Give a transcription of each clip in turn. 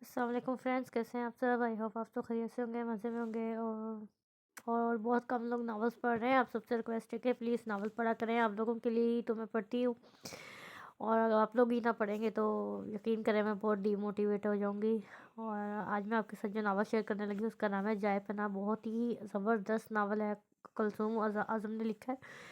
السلام علیکم فرینڈس، کیسے ہیں آپ سب؟ آئی ہوپ آپ تو خیریت سے ہوں گے، مزے میں ہوں گے. اور بہت کم لوگ ناولس پڑھ رہے ہیں. آپ سب سے ریکویسٹ ہے کہ پلیز ناول پڑھا کریں. آپ لوگوں کے لیے ہی تو میں پڑھتی ہوں، اور اگر آپ لوگ ہی نہ پڑھیں گے تو یقین کریں میں بہت ڈی موٹیویٹ ہو جاؤں گی. اور آج میں آپ کے ساتھ جو ناول شیئر کرنے لگی اس کا نام ہے جائے پناہ. بہت ہی زبردست ناول ہے، کلثوم اعظم نے لکھا ہے.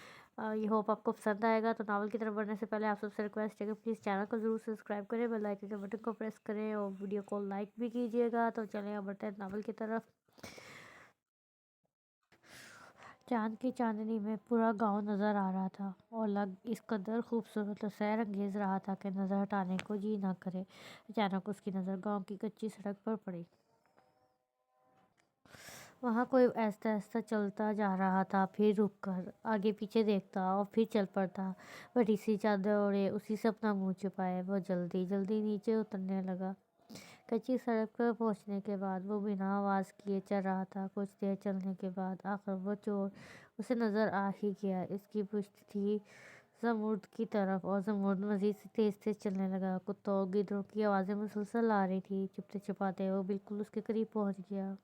یہ ہوپ آپ کو پسند آئے گا. تو ناول کی طرف بڑھنے سے پہلے آپ سب سے ریکویسٹ ہے کہ پلیز چینل کو ضرور سبسکرائب کریں، بیل آئکن کے بٹن کو پریس کریں اور ویڈیو کو لائک بھی کیجیے گا. تو چلیں اب بڑھتے ہیں ناول کی طرف. چاند کی چاندنی میں پورا گاؤں نظر آ رہا تھا اور لگ اس قدر خوبصورت اور سیر انگیز رہا تھا کہ نظر ہٹانے کو جی نہ کرے. اچانک اس کی نظر گاؤں کی کچی سڑک پر پڑی. وہاں کوئی آہستہ آہستہ چلتا جا رہا تھا، پھر رک کر آگے پیچھے دیکھتا اور پھر چل پڑتا. بڑی سی چادر اوڑھے، اسی سے اپنا منہ چھپائے، وہ جلدی جلدی نیچے اترنے لگا. کچی سڑک پر پہنچنے کے بعد وہ بنا آواز کیے چل رہا تھا. کچھ دیر چلنے کے بعد آخر وہ چور اسے نظر آ ہی گیا. اس کی پشت تھی زمرد کی طرف اور زمرد مزید تیز تیز چلنے لگا. کتوں اور گدڑوں کی آوازیں مسلسل آ رہی تھی. چھپتے چھپاتے وہ بالکل اس کے قریب پہنچ گیا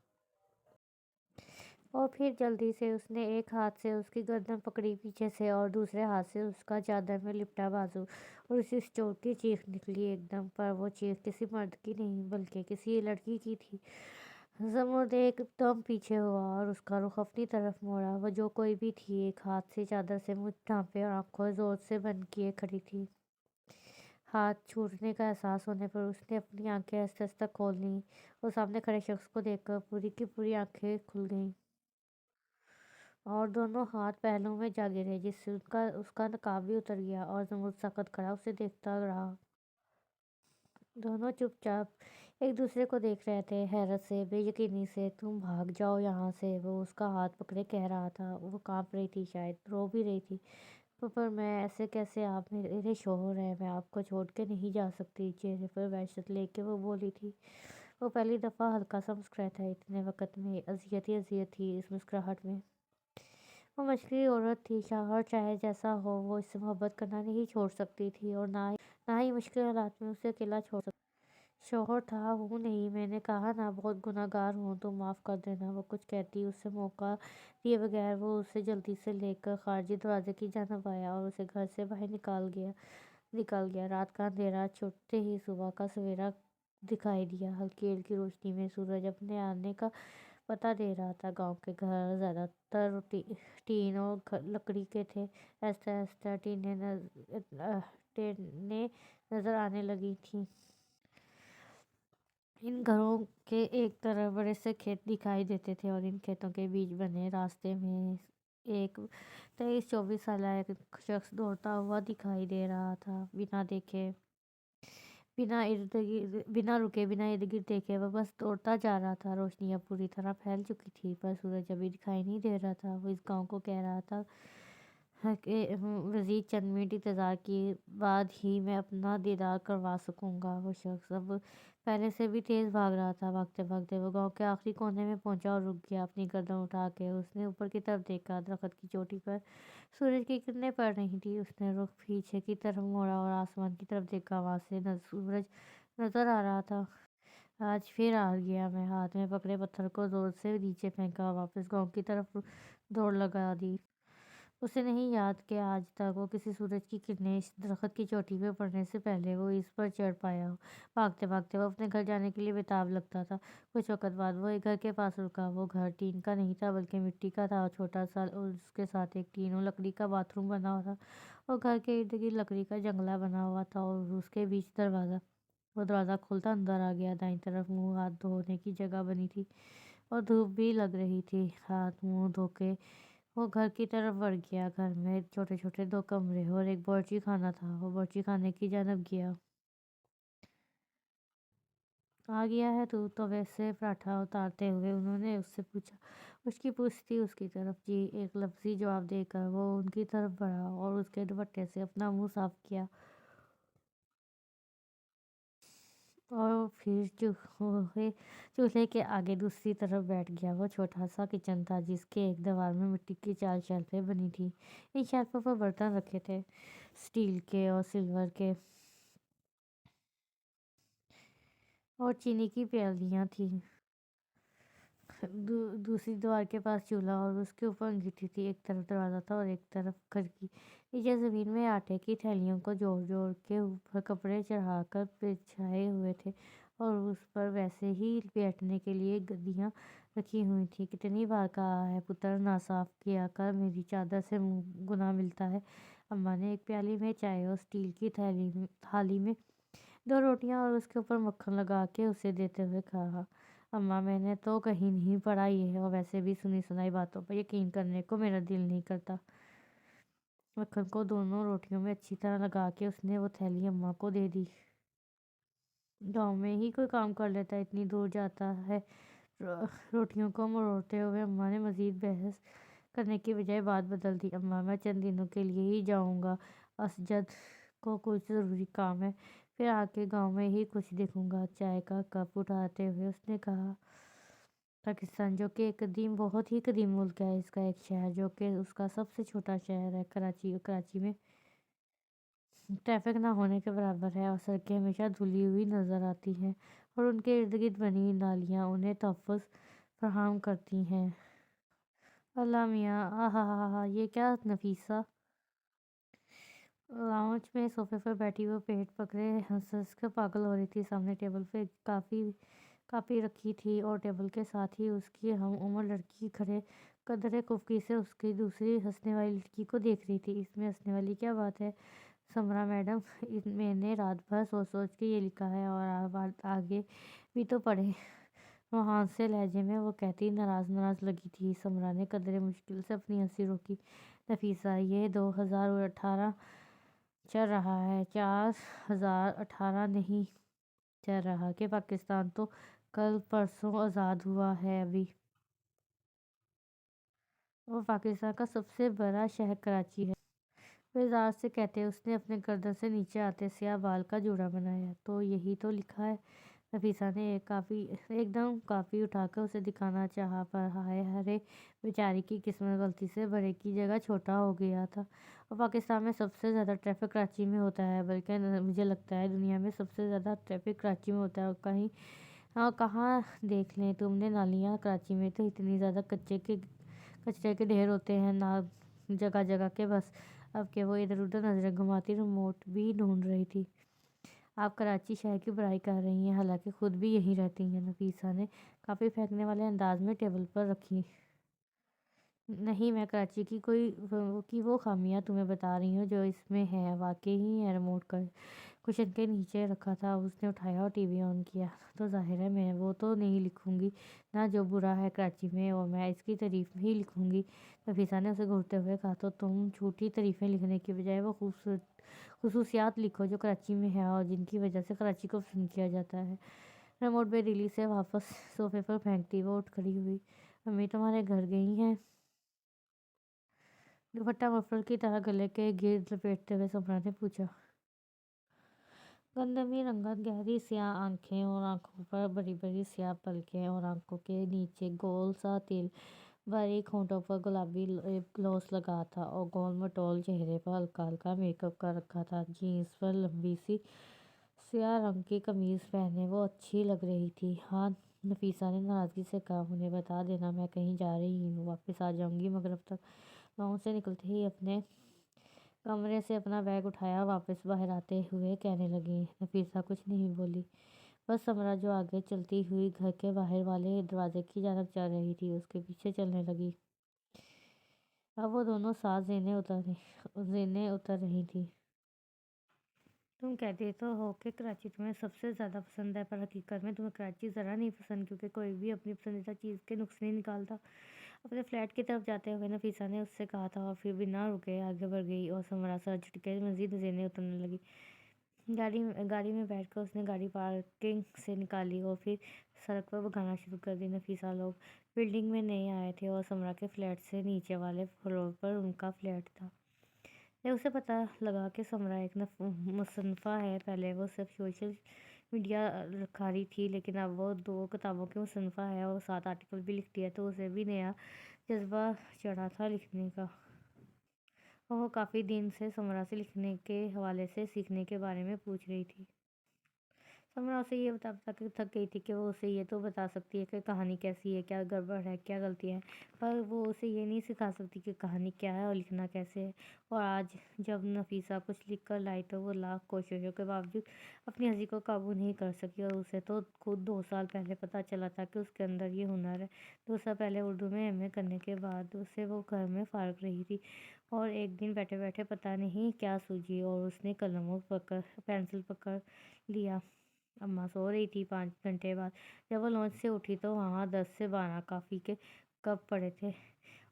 اور پھر جلدی سے اس نے ایک ہاتھ سے اس کی گردن پکڑی پیچھے سے اور دوسرے ہاتھ سے اس کا چادر میں لپٹا بازو، اور اسی چور کی چیخ نکلی ایک دم. پر وہ چیخ کسی مرد کی نہیں بلکہ کسی لڑکی کی تھی. زمرد ایک دم پیچھے ہوا اور اس کا رخ اپنی طرف موڑا. وہ جو کوئی بھی تھی ایک ہاتھ سے چادر سے منہ ڈھانپے اور آنکھوں زور سے بند کیے کھڑی تھی. ہاتھ چھوٹنے کا احساس ہونے پر اس نے اپنی آنکھیں آہستہ آہستہ کھول لیں اور سامنے کھڑے شخص کو دیکھ کر پوری کی پوری آنکھیں کھل گئیں اور دونوں ہاتھ پہلو میں جا گرے، جس سے اس کا نقاب بھی اتر گیا. اور زمرد ساکت کھڑا اسے دیکھتا رہا. دونوں چپ چاپ ایک دوسرے کو دیکھ رہے تھے، حیرت سے، بے یقینی سے. تم بھاگ جاؤ یہاں سے، وہ اس کا ہاتھ پکڑے کہہ رہا تھا. وہ کانپ رہی تھی، شاید رو بھی رہی تھی. پر میں ایسے کیسے؟ آپ میرے شوہر ہیں، میں آپ کو چھوڑ کے نہیں جا سکتی. چہرے پر وحشت لے کے وہ بولی تھی. وہ پہلی دفعہ ہلکا سا مسکرایا تھا. اتنے وقت میں اذیت ہی اذیت تھی اس مسکراہٹ میں. وہ مچھلی عورت تھی. شوہر چاہے جیسا ہو وہ اس سے محبت کرنا نہیں چھوڑ سکتی تھی، اور نہ ہی مشکل حالات میں اسے اکیلا چھوڑ سکتی. شوہر تھا، ہوں نہیں. میں نے کہا نا بہت گناہ گار ہوں، تو معاف کر دینا. وہ کچھ کہتی اسے موقع دیے بغیر وہ اسے جلدی سے لے کر خارجی دروازے کی جانب آیا اور اسے گھر سے باہر نکال گیا. رات کا اندھیرا چھٹتے ہی صبح کا سویرا دکھائی دیا. ہلکی ہلکی روشنی میں سورج اپنے آنے کا پتہ دے رہا تھا. گاؤں کے گھر زیادہ تر ٹین اور لکڑی کے تھے. آہستہ آہستہ ٹینیں نظر آنے لگی تھیں. ان گھروں کے ایک طرف بڑے سے کھیت دکھائی دیتے تھے اور ان کھیتوں کے بیچ بنے راستے میں ایک 23-24 سالہ ایک شخص دوڑتا ہوا دکھائی دے رہا تھا. بنا دیکھے، بنا رکے، بنا ارد گرد دیکھے وہ بس دوڑتا جا رہا تھا. روشنی اب پوری طرح پھیل چکی تھی پر سورج ابھی دکھائی نہیں دے رہا تھا. وہ اس گاؤں کو کہہ رہا تھا کہ مزید چند منٹ انتظار کے بعد ہی میں اپنا دیدار کروا سکوں گا. وہ شخص اب پہلے سے بھی تیز بھاگ رہا تھا. بھاگتے بھاگتے وہ گاؤں کے آخری کونے میں پہنچا اور رک گیا. اپنی گردن اٹھا کے اس نے اوپر کی طرف دیکھا. درخت کی چوٹی پر سورج کی کرنیں پڑ رہی تھیں. اس نے رخ پیچھے کی طرف موڑا اور آسمان کی طرف دیکھا. وہاں سے سورج نظر آ رہا تھا. آج پھر آ گیا. میں ہاتھ میں پکڑے پتھر کو زور سے نیچے پھینکا، واپس گاؤں کی طرف دوڑ لگا دی. اسے نہیں یاد کہ آج تک وہ کسی سورج کی کرنیں اس درخت کی چوٹی پہ پڑنے سے پہلے وہ اس پر چڑھ پایا ہو. بھاگتے بھاگتے وہ اپنے گھر جانے کے لیے بےتاب لگتا تھا. کچھ وقت بعد وہ ایک گھر کے پاس رکا. وہ گھر ٹین کا نہیں تھا بلکہ مٹی کا تھا، چھوٹا سا، اور اس کے ساتھ ایک ٹین اور لکڑی کا باتھ روم بنا ہوا تھا اور گھر کے ارد گرد لکڑی کا جنگلہ بنا ہوا تھا اور اس کے بیچ دروازہ. وہ دروازہ کھولتا اندر آ گیا. دائیں طرف منہ ہاتھ دھونے کی جگہ بنی تھی اور دھوپ بھی لگ رہی تھی. ہاتھ منہ دھو کے وہ گھر کی طرف بڑھ گیا. گھر میں چھوٹے چھوٹے 2 کمرے اور ایک باورچی خانہ تھا. وہ باورچی خانے کی جانب گیا. آ گیا ہے تو ویسے پراٹھا اتارتے ہوئے انہوں نے اس سے پوچھا. اس کی پوچھ تھی اس کی طرف. جی، ایک لفظی جواب دے کر وہ ان کی طرف بڑھا اور اس کے دوپٹے سے اپنا منہ صاف کیا اور پھر چولہے کے آگے دوسری طرف بیٹھ گیا. وہ چھوٹا سا کچن تھا جس کے ایک دیوار میں مٹی کی 4 شیلفیں بنی تھیں. ان شیلفوں پر برتن رکھے تھے، اسٹیل کے اور سلور کے اور چینی کی پیالیاں تھیں۔ دوسری دیوار کے پاس چولہا اور اس کے اوپر انگیٹھی تھی۔ ایک طرف دروازہ تھا اور ایک طرف کھڑکی۔ نیچے زمین میں آٹے کی تھیلیوں کو جوڑ جوڑ کے اوپر کپڑے چڑھا کر بچھائے ہوئے تھے اور اس پر ویسے ہی بیٹھنے کے لیے گدیاں رکھی ہوئی تھیں۔ کتنی بار کہا ہے پتر، ناصاف کیا کر، میری چادر سے گناہ ملتا ہے۔ اماں نے ایک پیالی میں چائے اور اسٹیل کی تھالی میں 2 روٹیاں اور اس کے اوپر مکھن لگا کے اسے دیتے ہوئے کہا، اماں میں نے تو کہیں نہیں پڑھا یہ، اور ویسے بھی سنی سنائی باتوں پر یقین کرنے کو میرا دل نہیں کرتا۔ مکھن کو دونوں روٹیوں میں اچھی طرح لگا کے اس نے وہ تھیلی اماں کو دے دی۔ گاؤں میں ہی کوئی کام کر لیتا، اتنی دور جاتا ہے۔ روٹیوں کو مروڑتے ہوئے اماں نے مزید بحث کرنے کی بجائے بات بدل دی، اماں میں چند دنوں کے لیے ہی جاؤں گا، اسجد کو کچھ ضروری کام ہے، پھر آ کے گاؤں میں ہی کچھ دیکھوں گا۔ چائے کا کپ اٹھاتے ہوئے اس نے کہا، پاکستان جو کہ ایک قدیم، بہت ہی قدیم ملک ہے، اس کا ایک شہر جو کہ اس کا سب سے چھوٹا شہر ہے کراچی میں ٹریفک نہ ہونے کے برابر ہے، اور سڑکیں ہمیشہ دھلی ہوئی نظر آتی ہیں اور ان کے ارد گرد بنی نالیاں انہیں تحفظ فراہم کرتی ہیں۔ اللہ میاں، آہا، یہ کیا نفیسہ! لاؤنج میں صوفے پر بیٹھی وہ پیٹ پکڑے ہنس ہنس کر پاگل ہو رہی تھی۔ سامنے ٹیبل پہ کاپی رکھی تھی اور ٹیبل کے ساتھ ہی اس کی ہم عمر لڑکی کھڑے قدرے خفگی سے اس کی دوسری ہنسنے والی لڑکی کو دیکھ رہی تھی۔ اس میں ہنسنے والی کیا بات ہے سمرا میڈم، میں نے رات بھر سوچ سوچ کے یہ لکھا ہے، اور آپ آگے بھی تو پڑھیں، روحان سے لہجے میں وہ کہتی۔ ناراض لگی تھی سمرا نے قدرے مشکل سے اپنی ہنسی روکی۔ نفیسہ، یہ 2018 چل رہا ہے، 4018 نہیں چل رہا کہ پاکستان تو کل پرسوں آزاد ہوا ہے ابھی، اور پاکستان کا سب سے بڑا شہر کراچی ہے، وزار سے کہتے اس نے اپنے گردن سے نیچے آتے سیاہ بال کا جوڑا بنایا۔ تو یہی تو لکھا ہے۔ نفیسہ نے ایک دم کاپی اٹھا کر اسے دکھانا چاہا، پر ہائے ارے بیچاری کی قسمت، غلطی سے بڑے کی جگہ چھوٹا ہو گیا تھا، اور پاکستان میں سب سے زیادہ ٹریفک کراچی میں ہوتا ہے، بلکہ مجھے لگتا ہے دنیا میں سب سے زیادہ ٹریفک کراچی میں ہوتا ہے، اور کہاں دیکھ لیں تم نے نالیاں، کراچی میں تو اتنی زیادہ کچرے کے ڈھیر ہوتے ہیں نا جگہ جگہ کے، بس اب کہ وہ ادھر ادھر نظریں گھماتی ریموٹ بھی ڈھونڈ رہی تھی۔ آپ کراچی شہر کی برائی کر رہی ہیں، حالانکہ خود بھی یہیں رہتی ہیں، نفیسہ نے کاپی پھینکنے والے انداز میں ٹیبل پر رکھی۔ نہیں، میں کراچی کی وہ خامیاں تمہیں بتا رہی ہوں جو اس میں ہیں، واقعی ہی ہے۔ ریموٹ کشن کے نیچے رکھا تھا، اس نے اٹھایا اور ٹی وی آن کیا۔ تو ظاہر ہے میں وہ تو نہیں لکھوں گی نا جو برا ہے کراچی میں، اور میں اس کی تعریف ہی لکھوں گی، نفیسہ نے اسے گھورتے ہوئے کہا۔ تو تم جھوٹی تعریفیں لکھنے کی بجائے وہ خصوصیات لکھو جو کراچی میں ہیں اور جن کی وجہ سے کراچی کو پسند کیا جاتا ہے۔ ریموٹ بے دلی سے واپس صوفے پر پھینکتی وہ اٹھ کھڑی ہوئی۔ امی تمہارے گھر گئی ہیں؟ دوپٹہ مفلر کی طرح گلے کے گرد لپیٹتے ہوئے سمرا نے پوچھا۔ گندمی رنگت، گہری سیاہ آنکھیں اور آنکھوں پر بڑی بڑی سیاہ پلکیں، اور آنکھوں کے نیچے گول سا تل، باریک ہونٹوں پر گلابی لپ گلوس لگا تھا، اور گول مٹول چہرے پر ہلکا ہلکا میک اپ کر رکھا تھا۔ جینس پر لمبی سی سیاہ رنگ کی قمیض پہنے وہ اچھی لگ رہی تھی۔ ہاں، نفیسہ نے ناراضگی سے کہا، انہیں بتا دینا میں کہیں جا رہی ہوں، واپس آ جاؤں گی مغرب تک۔ لاؤنج سے نکلتے ہی اپنے کمرے سے اپنا بیگ اٹھایا، واپس باہر آتے ہوئے کہنے لگی۔ نفیسہ کچھ نہیں بولی، بس سمرا جو آگے چلتی ہوئی گھر کے باہر والے دروازے کی جانب چل رہی تھی اس کے پیچھے چلنے لگی۔ اب وہ دونوں ساتھ زینے اتر رہی تھی۔ تم کہتے تو ہو کہ کراچی تمہیں سب سے زیادہ پسند ہے، پر حقیقت میں تمہیں کراچی ذرا نہیں پسند، کیونکہ کوئی بھی اپنی پسندیدہ چیز کے نقص نہیں نکالتا۔ اپنے فلیٹ کی طرف جاتے ہوئے نفیسہ نے اس سے کہا تھا، اور پھر بنا رکے آگے بڑھ گئی، اور سمرا سر جھٹکے مزید زینے اترنے لگی۔ گاڑی میں بیٹھ کر اس نے گاڑی پارکنگ سے نکالی اور پھر سڑک پر بھگانا شروع کر دی۔ نفیسہ لوگ بلڈنگ میں نئے آئے تھے اور سمرا کے فلیٹ سے نیچے والے فلور پر ان کا فلیٹ تھا۔ جب اسے پتہ لگا کہ سمرا ایک مصنفہ ہے، پہلے وہ صرف سوشل میڈیا رکھاری تھی، لیکن اب وہ 2 کتابوں کی مصنفہ ہے اور 7 آرٹیکل بھی لکھتی ہے، تو اسے بھی نیا جذبہ چڑھا تھا لکھنے کا، اور وہ کافی دن سے سمرا سے لکھنے کے حوالے سے سیکھنے کے بارے میں پوچھ رہی تھی۔ سمرا اسے یہ بتا بتا کے تھک گئی تھی کہ وہ اسے یہ تو بتا سکتی ہے کہ کہانی کیسی ہے، کیا گڑبڑ ہے، کیا غلطی ہے، پر وہ اسے یہ نہیں سکھا سکتی کہ کہانی کیا ہے اور لکھنا کیسے ہے۔ اور آج جب نفیسہ کچھ لکھ کر لائی تو وہ لاکھ کوششوں کے باوجود اپنی ہنسی کو قابو نہیں کر سکی، اور اسے تو خود 2 سال پہلے پتہ چلا تھا کہ اس کے اندر یہ ہنر ہے۔ 2 سال پہلے اردو میں ایم اے کرنے کے بعد اسے وہ گھر میں فارغ رہی تھی، اور ایک دن بیٹھے بیٹھے پتہ نہیں کیا سوجی اور اس نے قلم اور پینسل پکڑ لیا۔ اماں سو رہی تھی۔ 5 گھنٹے بعد جب وہ لانچ سے اٹھی تو وہاں 10 سے 12 کافی کے کپ پڑے تھے،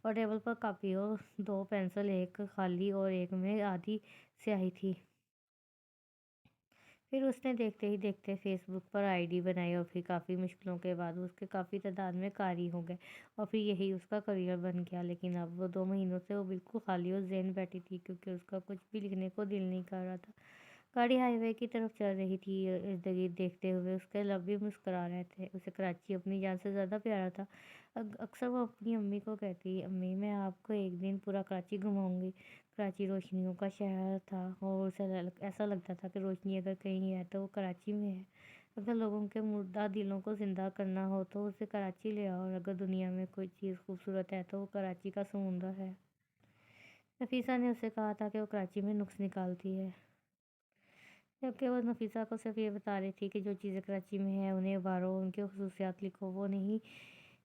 اور ٹیبل پر کاپی اور 2 پینسل، ایک خالی اور ایک میں آدھی سیاہی تھی۔ پھر اس نے دیکھتے ہی دیکھتے face book per I D بنائی، اور پھر کافی مشکلوں کے بعد اس کے کافی تعداد میں قاری ہو گئے، اور پھر یہی اس کا کریئر بن گیا۔ لیکن اب وہ 2 مہینوں سے وہ بالکل خالی اور ذہن بیٹھی تھی، کیونکہ اس کا کچھ بھی لکھنے کو دل نہیں کر رہا تھا۔ گاڑی ہائی وے کی طرف چل رہی تھی، ارد گرد دیکھتے ہوئے اس کے لب بھی مسکرا رہے تھے۔ اسے کراچی اپنی جان سے زیادہ پیارا تھا۔ اکثر وہ اپنی امی کو کہتی، امی میں آپ کو ایک دن پورا کراچی گھماؤں گی۔ کراچی روشنیوں کا شہر تھا، اور اسے ایسا لگتا تھا کہ روشنی اگر کہیں ہے تو وہ کراچی میں ہے۔ اگر لوگوں کے مردہ دلوں کو زندہ کرنا ہو تو اسے کراچی لے آؤ، اور اگر دنیا میں کوئی چیز خوبصورت ہے تو وہ کراچی کا سمندر ہے۔ نفیسہ نے اسے کہا تھا کہ وہ کراچی میں نکس نکالتی ہے، جبکہ وہ نفیسہ کو صرف یہ بتا رہی تھی کہ جو چیزیں کراچی میں ہیں انہیں ابھارو، ان کی خصوصیات لکھو، وہ نہیں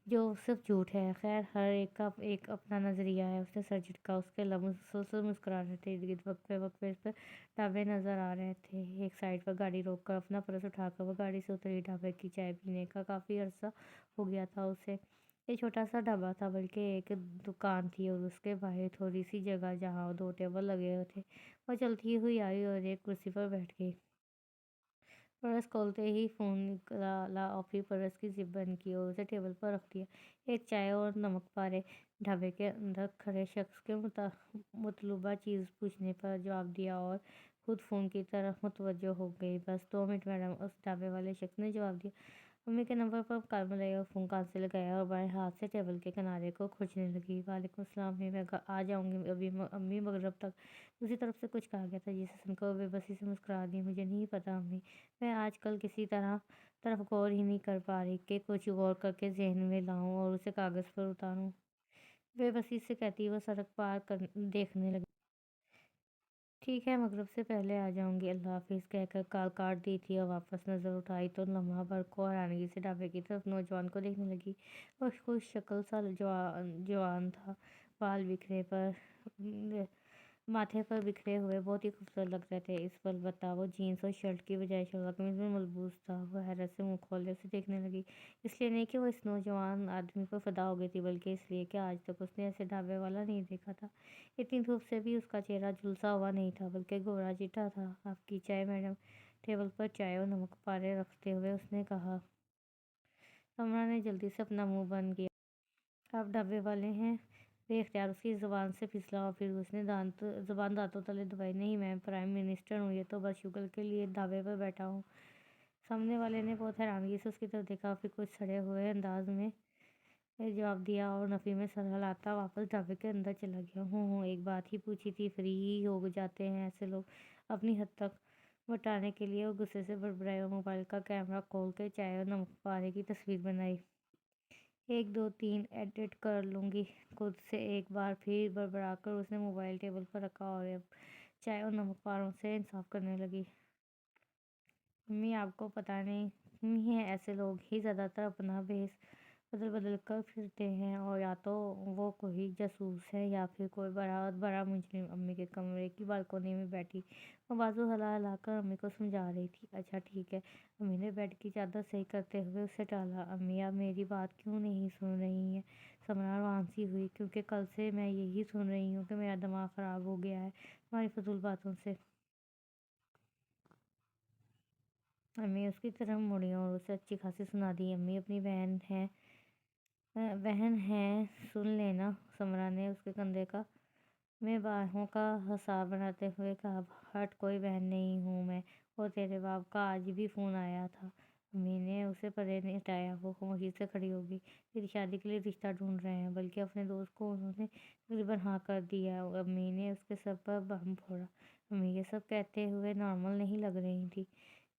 جو صرف جھوٹ ہے۔ خیر، ہر ایک کا ایک اپنا نظریہ ہے۔ اس نے سر جھٹکا، اس کے لب مسلسل مسکرا رہے تھے، ارد گرد وقفے وقفے پر ڈھابے نظر آ رہے تھے۔ ایک سائڈ پر گاڑی روک کر اپنا پرس اٹھا کر وہ گاڑی سے اتری۔ ڈھابے کی چائے پینے کا کافی عرصہ ہو گیا تھا اسے۔ یہ چھوٹا سا ڈھابا تھا، بلکہ ایک دکان تھی، اور اس کے باہر تھوڑی سی جگہ جہاں 2 ٹیبل لگے ہوئے تھے۔ وہ چلتی ہوئی آئی اور ایک کرسی پر بیٹھ گئی۔ پرس کھولتے ہی فون نکالا اور پھر پرس کی زپ بند کی اور اسے ٹیبل پر رکھ دیا۔ ایک چائے اور نمک پارے ڈھابے کے اندر کھڑے شخص کے مطلوبہ چیز پوچھنے پر جواب دیا اور خود فون کی طرف متوجہ ہو گئی۔ بس 2 منٹ میڈم، اس ڈھابے والے شخص نے جواب دیا۔ امی کے نمبر پر کال ملائی اور فون کان سے لگایا، اور بائیں ہاتھ سے ٹیبل کے کنارے کو کھرچنے لگی۔ وعلیکم السلام امی، میں آ جاؤں گی ابھی امی مغرب تک۔ دوسری طرف سے کچھ کہا گیا تھا جسے سن کر وہ بے بسی سے مسکرا دی۔ مجھے نہیں پتا امی، میں آج کل کسی طرف غور ہی نہیں کر پا رہی کہ کچھ غور کر کے ذہن میں لاؤں اور اسے کاغذ پر اتاروں، بے بسی سے کہتی وہ سڑک پار دیکھنے لگی۔ ٹھیک ہے، مغرب سے پہلے آ جاؤں گی، اللہ حافظ کہہ کر کال کاٹ دی تھی، اور واپس نظر اٹھائی تو لمحہ بھر کو حیرانگی سے ڈھابے کی طرف نوجوان کو دیکھنے لگی۔ وہ خوش شکل سا جوان تھا، بال بکھرے پر ماتھے پر بکھرے ہوئے بہت ہی خوبصورت لگ رہے تھے۔ اس پر البتہ وہ جینس اور شرٹ کی بجائے شلوار قمیض میں ملبوس تھا۔ وہ حیرت سے منہ کھولے اسے دیکھنے لگی، اس لیے نہیں کہ وہ اس نوجوان آدمی پر فدا ہو گئی تھی، بلکہ اس لیے کہ آج تک اس نے ایسے ڈھابے والا نہیں دیکھا تھا۔ اتنی دھوپ سے بھی اس کا چہرہ جھلسا ہوا نہیں تھا، بلکہ گورا چٹا تھا۔ آپ کی چائے میڈم، ٹیبل پر چائے اور نمک پارے رکھتے ہوئے اس نے کہا۔ سمرا نے جلدی سے اپنا منہ بند کیا۔ آپ ڈھابے والے ہیں؟ بے اختیار اس کی زبان سے پھسلا، اور پھر اس نے زبان دانتوں تلے دبائی۔ نہیں، میں پرائم منسٹر ہوں، یہ تو بس شغل کے لیے ڈھابے پر بیٹھا ہوں۔ سامنے والے نے بہت حیرانگی سے اس کی طرف دیکھا، پھر کچھ سڑے ہوئے انداز میں جواب دیا اور نفی میں سر ہلاتا واپس ڈھابے کے اندر چلا گیا۔ ہوں، ایک بات ہی پوچھی تھی، فری ہی ہو جاتے ہیں ایسے لوگ؟ اپنی حد تک وٹانے کے لیے وہ غصے سے بڑبڑائی اور موبائل کا کیمرہ کھول کے چائے اور نمک پارے کی تصویر بنائی۔ 1 2 3 ایڈٹ کر لوں گی خود سے، ایک بار پھر بڑبڑا کر اس نے موبائل ٹیبل پر رکھا اور اب چائے اور نمک پاروں سے انصاف کرنے لگی۔ امی، آپ کو پتہ نہیں ہے ایسے لوگ ہی زیادہ تر اپنا بھیس بدل بدل کر پھرتے ہیں، اور یا تو وہ کوئی جاسوس ہے یا پھر کوئی بڑا مجرم۔ امی کے کمرے کی بالکونی میں بیٹھی وہ بازو ہلا ہلا کر امی کو سمجھا رہی تھی۔ اچھا ٹھیک ہے، امی نے بیڈ کی چادر صحیح کرتے ہوئے اسے ٹالا۔ امی، آپ میری بات کیوں نہیں سن رہی ہیں؟ سمرا روان سی ہوئی، کیونکہ کل سے میں یہی سن رہی ہوں کہ میرا دماغ خراب ہو گیا ہے تمہاری فضول باتوں سے۔ امی اس کی طرف مڑی اور اسے اچھی خاصی سنا دی۔ امی، اپنی بہن ہے، سن لینا۔ سمرا نے اس کے کندھے میں باہوں کا حصار بناتے ہوئے کہا۔ ہٹ، کوئی بہن نہیں ہوں میں، اور تیرے باپ کا آج بھی فون آیا تھا۔ امی نے اسے پرے ہٹایا، وہ خاموشی سے کھڑی ہو گئی۔ تیری شادی کے لیے رشتہ ڈھونڈ رہے ہیں، بلکہ اپنے دوست کو انہوں نے تقریباً ہاں کر دی ہے۔ امی نے اس کے سر پر بم پھوڑا۔ امی یہ سب کہتے ہوئے نارمل نہیں لگ رہی تھی۔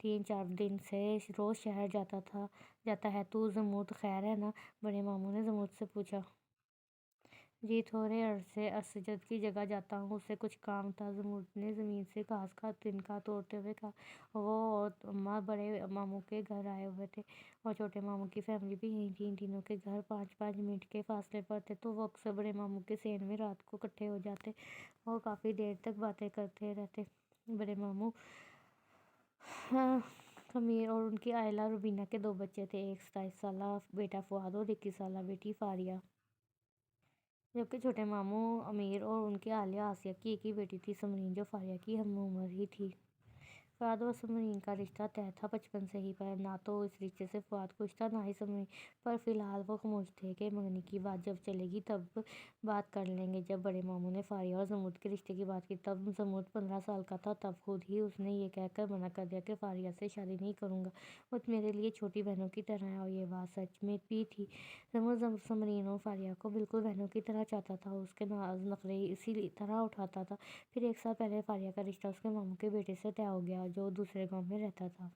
3-4 دن سے روز شہر جاتا ہے۔ تو زمرد خیر ہے نا؟ بڑے ماموں نے زمرد سے پوچھا۔ جی تھوڑے عرصے اسجد کی جگہ جاتا ہوں، اسے کچھ کام تھا۔ زمرد نے زمین سے گھاس کا تنکا توڑتے ہوئے کہا۔ وہ اور اماں بڑے ماموں کے گھر آئے ہوئے تھے اور چھوٹے ماموں کی فیملی بھی یہیں تھی۔ ان تینوں کے گھر 5-5 منٹ کے فاصلے پر تھے، تو وہ اکثر بڑے ماموں کے صحن میں رات کو اکٹھے ہو جاتے اور کافی دیر تک باتیں کرتے رہتے۔ بڑے ماموں امیر اور ان کی اہلیہ روبینہ کے 2 بچے تھے، ایک 27 سالہ بیٹا فؤاد اور 21 سالہ بیٹی فاریہ، جبکہ چھوٹے ماموں امیر اور ان کی اہلیہ آسیہ کی ایک ہی بیٹی تھی، سمرین، جو فاریہ کی ہم عمر ہی تھی۔ فؤاد اور سمرین کا رشتہ طے تھا بچپن سے ہی، پر نہ تو اس رشتے سے فؤاد خوش تھا، نہ ہی سمرین، پر فی الحال وہ خاموش تھے کہ منگنی کی بات جب چلے گی تب بات کر لیں گے۔ جب بڑے ماموں نے فاریہ اور زمرد کے رشتے کی بات کی تب زمرد 15 سال کا تھا، تب خود ہی اس نے یہ کہہ کر منع کر دیا کہ فاریہ سے شادی نہیں کروں گا، وہ میرے لیے چھوٹی بہنوں کی طرح ہے، اور یہ بات سچ میں بھی تھی۔ زمرد سمرین اور فاریہ کو بالکل بہنوں کی طرح چاہتا تھا، اس کے ناز نخرے اسی طرح اٹھاتا تھا۔ پھر 1 سال پہلے فاریہ کا رشتہ اس کے ماموں کے بیٹے سے طے ہو گیا، جو دوسرے گاؤں میں رہتا تھا۔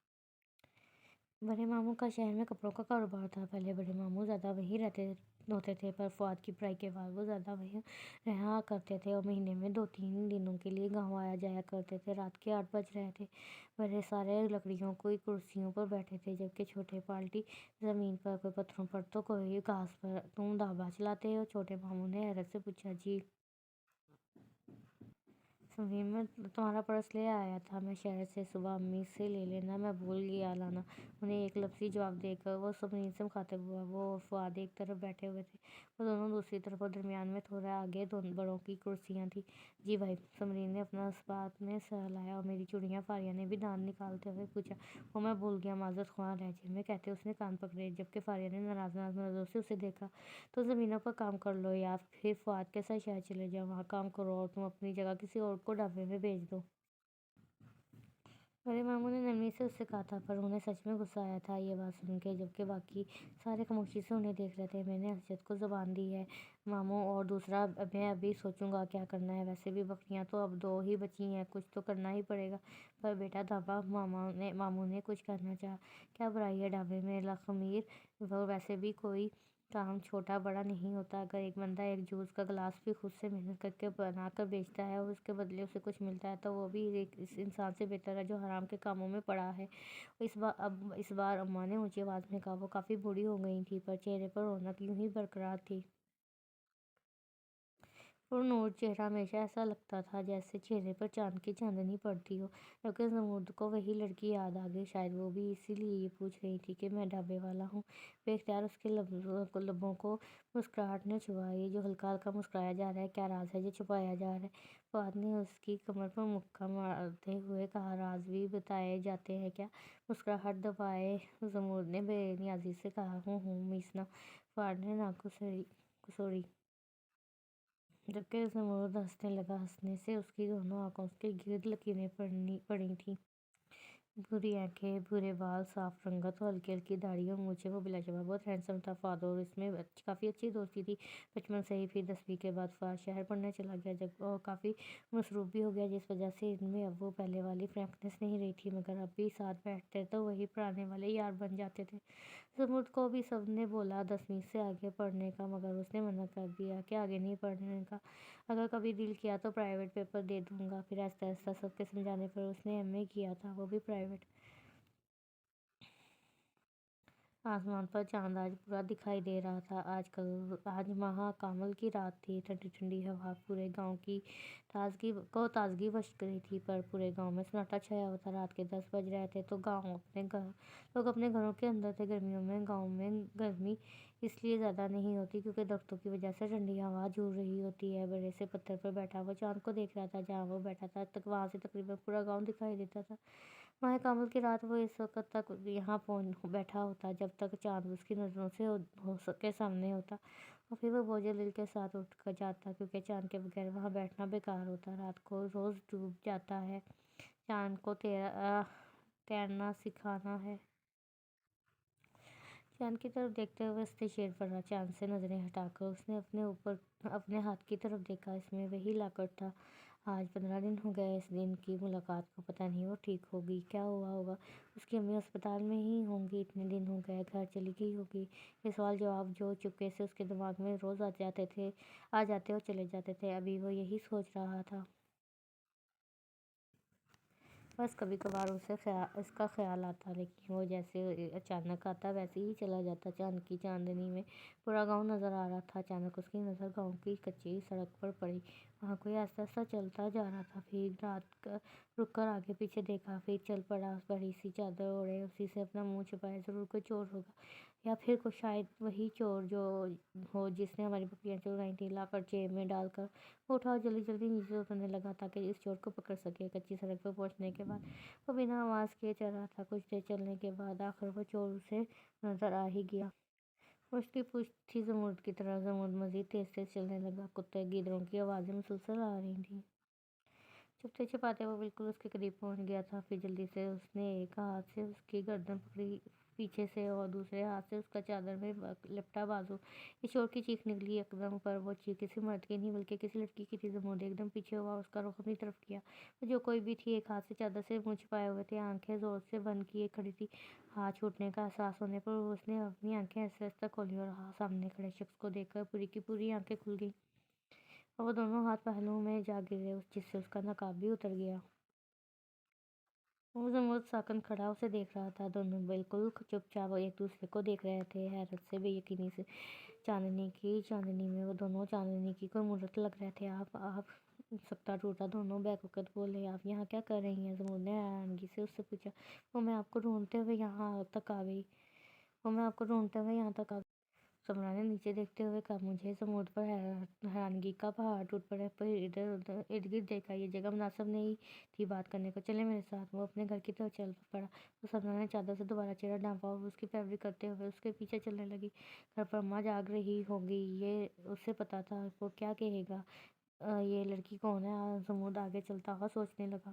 بڑے ماموں کا شہر میں کپڑوں کا کاروبار تھا۔ پہلے بڑے ماموں زیادہ وہیں رہتے ہوتے تھے، پر فؤاد کی پڑھائی کے بعد وہ زیادہ وہیں رہا کرتے تھے اور مہینے میں 2-3 دنوں کے لیے گاؤں آیا جایا کرتے تھے۔ رات کے 8 بج رہے تھے، بڑے سارے لکڑیوں کی کرسیوں پر بیٹھے تھے، جبکہ چھوٹے پالٹی زمین پر، کوئی پتھروں پر تو کوئی گھاس پر۔ تم ڈھابہ چلاتے ہو؟ چھوٹے ماموں نے حیرت سے پوچھا۔ جی سمرین، میں تمہارا پرس لے آیا تھا، میں شہر سے، صبح امی سے لے لینا، میں بھول گیا لانا۔ انہیں ایک لفظی جواب دے کر وہ سمرین سے مخاطب ہوا۔ وہ اور فؤاد ایک طرف بیٹھے ہوئے تھے، وہ دونوں دوسری طرف، اور درمیان میں تھوڑا آگے بڑوں کی کرسیاں تھیں۔ جی بھائی، سمرین نے اپنا بات میں سر ہلایا۔ اور میری چوڑیاں؟ فاریہ نے بھی دانت نکالتے ہوئے پوچھا۔ وہ میں بھول گیا، معذرت خواہ لہجے میں کہتے اس نے کان پکڑے، جبکہ فاریہ نے ناراض نظروں سے اسے دیکھا۔ تو زمینوں پر کام کر لو، یا پھر فؤاد کے ساتھ شہر چلے جاؤ، وہاں کام کرو، اور تم اپنی جگہ کسی اور کو ڈھابے میں بھیج دو۔ بڑے ماموں نے نرمی سے اس سے کہا تھا، پر انہیں سچ میں غصہ آیا تھا یہ بات سن کے، جبکہ باقی سارے خاموشی سے انہیں دیکھ رہے تھے۔ میں نے اسجد کو زبان دی ہے ماموں، اور دوسرا میں ابھی سوچوں گا کیا کرنا ہے، ویسے بھی بکریاں تو اب 2 ہی بچی ہیں، کچھ تو کرنا ہی پڑے گا۔ پر بیٹا ڈھابہ، ماموں نے کچھ کہنا چاہا۔ کیا برائی ہے ڈھابے میں؟ خمیر، وہ ویسے بھی کوئی کام چھوٹا بڑا نہیں ہوتا، اگر ایک بندہ ایک جوس کا گلاس بھی خود سے محنت کر کے بنا کر بیچتا ہے اور اس کے بدلے اسے کچھ ملتا ہے، تو وہ بھی اس انسان سے بہتر ہے جو حرام کے کاموں میں پڑا ہے۔ اس بار اماں نے اونچی آواز میں کہا۔ وہ کافی بوڑھی ہو گئی تھیں، پر چہرے پر رونق یوں ہی برقرار تھی۔ پرنور چہرہ، ہمیشہ ایسا لگتا تھا جیسے چہرے پر چاند کی چاندنی پڑتی ہو۔ جبکہ زمرد کو وہی لڑکی یاد آ گئی، شاید وہ بھی اسی لیے یہ پوچھ رہی تھی کہ میں ڈھابے والا ہوں۔ بے اختیار اس کے لبوں کو مسکراہٹ نے چھوا۔ یہ جو ہلکا ہلکا مسکرایا جا رہا ہے، کیا راز ہے جو چھپایا جا رہا ہے؟ فؤاد نے اس کی کمر پر مکہ مارتے ہوئے کہا۔ راز بھی بتائے جاتے ہیں کیا؟ مسکراہٹ دبائے زمرد نے بے نیازی سے کہا۔ ہوں میسنا، فؤاد نے ناک کسوڑی، جبکہ زمرد ہنسنے لگا۔ ہنسنے سے اس کی دونوں آنکھوں کے گرد لکیریں پڑی تھیں۔ بھوری آنکھیں، بھورے بال، صاف رنگت اور ہلکی ہلکی داڑھی اور مونچھیں، وہ بلا شبہ بہت ہینڈسم تھا فؤاد، اور اس میں کافی اچھی دوستی تھی بچپن سے ہی۔ پھر 10ویں کے بعد فؤاد شہر پڑھنے چلا گیا، اور کافی مصروف بھی ہو گیا، جس وجہ سے ان میں اب وہ پہلے والی فرینکنیس نہیں رہی تھی، مگر اب بھی ساتھ بیٹھتے تو وہی پرانے والے یار بن جاتے تھے۔ زمرد کو بھی سب نے بولا 10ویں سے آگے پڑھنے کا، مگر اس نے منع کر دیا کہ آگے نہیں پڑھنے کا، اگر کبھی دل کیا تو پرائیویٹ پیپر دے دوں گا۔ پھر آہستہ آہستہ سب کے سمجھانے پر اس نے ایم اے کیا تھا، وہ بھی پرائیویٹ۔ آسمان پر چاند آج پورا دکھائی دے رہا تھا۔ آج ماہ کامل کی رات تھی، ٹھنڈی ٹھنڈی ہوا پورے گاؤں کو تازگی بخش رہی تھی، پر پورے گاؤں میں سناٹا چھایا ہوا تھا۔ رات کے 10 بج رہے تھے، تو لوگ اپنے گھروں کے اندر تھے۔ گرمیوں میں گاؤں میں گرمی اس لیے زیادہ نہیں ہوتی کیونکہ درختوں کی وجہ سے ٹھنڈی ہوا جھول رہی ہوتی ہے۔ بڑے سے پتھر پر بیٹھا وہ چاند کو دیکھ رہا تھا، جہاں وہ بیٹھا تھا وہاں سے تقریباً پورا گاؤں دکھائی دیتا تھا۔ ماہ کامل کی رات وہ اس وقت تک یہاں بیٹھا ہوتا جب تک چاند اس کی نظروں سے ہو سکے سامنے ہوتا، اور پھر وہ بوجھل دل کے ساتھ اٹھ جاتا، کیونکہ چاند کے بغیر وہاں بیٹھنا بیکار ہوتا۔ رات کو روز ڈوب جاتا ہے، چاند کو تیرنا سکھانا ہے۔ چاند کی طرف دیکھتے ہوئے اس نے شیر پڑھا۔ چاند سے نظریں ہٹا کر اس نے اپنے ہاتھ کی طرف دیکھا، اس میں وہی لاکٹ تھا۔ آج 15 دن ہو گئے اس دن کی ملاقات کو، پتہ نہیں وہ ٹھیک ہوگی، کیا ہوا ہوگا، اس کی امی اسپتال میں ہی ہوں گی، اتنے دن ہو گئے، گھر چلی گئی ہوگی۔ یہ سوال جواب جو چپکے سے اس کے دماغ میں روز آ جاتے اور چلے جاتے تھے، ابھی وہ یہی سوچ رہا تھا۔ بس کبھی کبھار اسے اس کا خیال آتا، لیکن وہ جیسے اچانک آتا ویسے ہی چلا جاتا۔ چاند کی چاندنی میں پورا گاؤں نظر آ رہا تھا۔ اچانک اس کی نظر گاؤں کی کچی سڑک پر پڑی۔ وہاں کوئی آہستہ آہستہ چلتا جا رہا تھا۔ پھر رک کر آگے پیچھے دیکھا، پھر چل پڑا، بڑی سی چادر اوڑھے اسی سے اپنا منہ چھپائے۔ ضرور کوئی چور ہوگا، یا پھر شاید وہی چور ہو جس نے ہماری بکریاں چرائی تھیں۔ لا کر جیب میں ڈال کر وہ اٹھا اور جلدی جلدی نیچے اترنے لگا تاکہ اس چور کو پکڑ سکے۔ کچی سڑک پر پہنچنے کے بعد وہ بنا آواز کیے چل رہا تھا۔ کچھ دیر چلنے کے بعد آخر وہ چور اسے نظر آ ہی گیا۔ اس کی پشت تھی زمرد کی طرف۔ زمرد مزید تیز تیز چلنے لگا۔ کتے گیدڑوں کی آوازیں مسلسل آ رہی تھیں۔ چھپتے چھپاتے وہ بالکل اس کے قریب پہنچ گیا تھا۔ پھر جلدی سے اس نے ایک ہاتھ سے اس کی گردن پکڑی پیچھے سے اور دوسرے ہاتھ سے اس کا چادر میں لپٹا بازو۔ اس چور کی چیخ نکلی ایک دم، پر وہ چیخ کسی مرد کی نہیں بلکہ کسی لڑکی کی تھی۔ زمرد ایک دم پیچھے ہوا، اس کا رخ اپنی طرف کیا۔ وہ جو کوئی بھی تھی، ایک ہاتھ سے چادر سے منہ چھپائے ہوئے تھی، آنکھیں زور سے بند کیے کھڑی تھی۔ ہاتھ چھوٹنے کا احساس ہونے پر اس نے اپنی آنکھیں آہستہ آہستہ کھولی اور سامنے کھڑے شخص کو دیکھ کر پوری کی پوری آنکھیں کھل گئیں اور وہ دونوں ہاتھ پہلوؤں میں جا گرے، جس سے اس کا نقاب بھی اتر گیا۔ وہ زمرد ساکن کھڑا اسے دیکھ رہا تھا۔ دونوں بالکل چپ چاپ ایک دوسرے کو دیکھ رہے تھے، حیرت سے، بے یقینی سے۔ چاندنی کی چاندنی میں وہ دونوں چاندنی کی کوئی مورت لگ رہے تھے۔ آپ سکتا ٹوٹا، دونوں بیک وقت بولے۔ آپ یہاں کیا کر رہی ہیں؟ زمرد نے حیرانگی سے اس سے پوچھا۔ وہ میں آپ کو ڈھونڈتے ہوئے یہاں تک آ گئی۔ سمرا نے نیچے دیکھتے ہوئے کہا۔ مجھے زمرد پر حیرانگی کا پہاڑ ٹوٹ پڑا۔ پھر ارد گرد دیکھا، یہ جگہ مناسب نہیں تھی بات کرنے کو۔ چلیں میرے ساتھ۔ وہ اپنے گھر کی طرف چل پڑا۔ تو سمرا نے چادر سے دوبارہ چہرہ ڈھانپا اور اس کی پیروی کرتے ہوئے اس کے پیچھے چلنے لگی۔ گھر پر اماں جاگ رہی ہوں گی، یہ اسے پتا تھا۔ وہ کیا کہے گا؟ یہ لڑکی کون ہے؟ زمرد آگے چلتا ہوا سوچنے لگا۔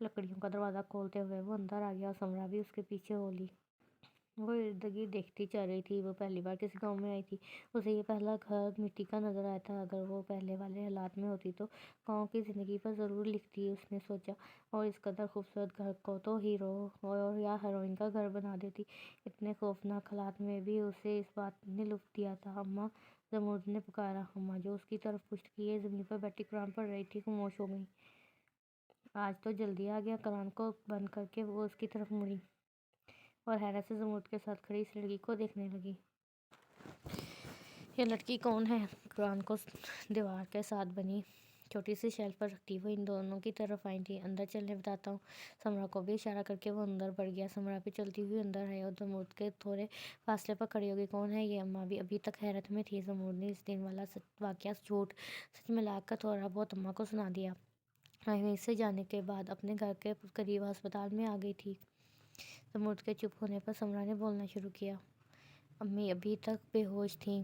لکڑیوں کا دروازہ کھولتے ہوئے وہ اندر آ گیا اور سمرا بھی اس کے پیچھے ہو لی۔ وہ ارد گرد دیکھتی چل رہی تھی۔ وہ پہلی بار کسی گاؤں میں آئی تھی۔ اسے یہ پہلا گھر مٹی کا نظر آیا تھا۔ اگر وہ پہلے والے حالات میں ہوتی تو گاؤں کی زندگی پر ضرور لکھتی، اس نے سوچا، اور اس قدر خوبصورت گھر کو تو ہیرو یا ہیروئن کا گھر بنا دیتی۔ اتنے خوفناک حالات میں بھی اسے اس بات نے لطف دیا تھا۔ اماں! زمرد نے پکارا۔ اماں، جو اس کی طرف پشت کیے زمین پر بیٹھی قرآن پڑھ رہی تھی، خاموش ہو گئیں۔ آج تو جلدی آ گیا۔ قرآن کو بند کر کے وہ اس کی طرف مڑی اور حیرت سے زمرد کے ساتھ کھڑی اس لڑکی کو دیکھنے لگی۔ یہ لڑکی کون ہے؟ قرآن کو دیوار کے ساتھ بنی چھوٹی سی شیلف پر رکھتی وہ ان دونوں کی طرف آئی تھی۔ اندر چلنے بتاتا ہوں۔ سمرا کو بھی اشارہ کر کے وہ اندر بڑھ گیا۔ سمرا بھی چلتی ہوئی اندر آئی اور زمرد کے تھوڑے فاصلے پر کھڑی ہو گئی۔ کون ہے یہ؟ اماں بھی ابھی تک حیرت میں تھی۔ زمرد نے اس دن والا واقعہ جھوٹ سچ ملا کر تھوڑا بہت اماں کو سنا دیا۔ وہیں سے جانے کے بعد اپنے گھر کے قریب ہسپتال میں آ گئی تھی۔ زمرد کے چپ ہونے پر سمرا نے بولنا شروع کیا۔ امی ابھی تک بے ہوش تھیں۔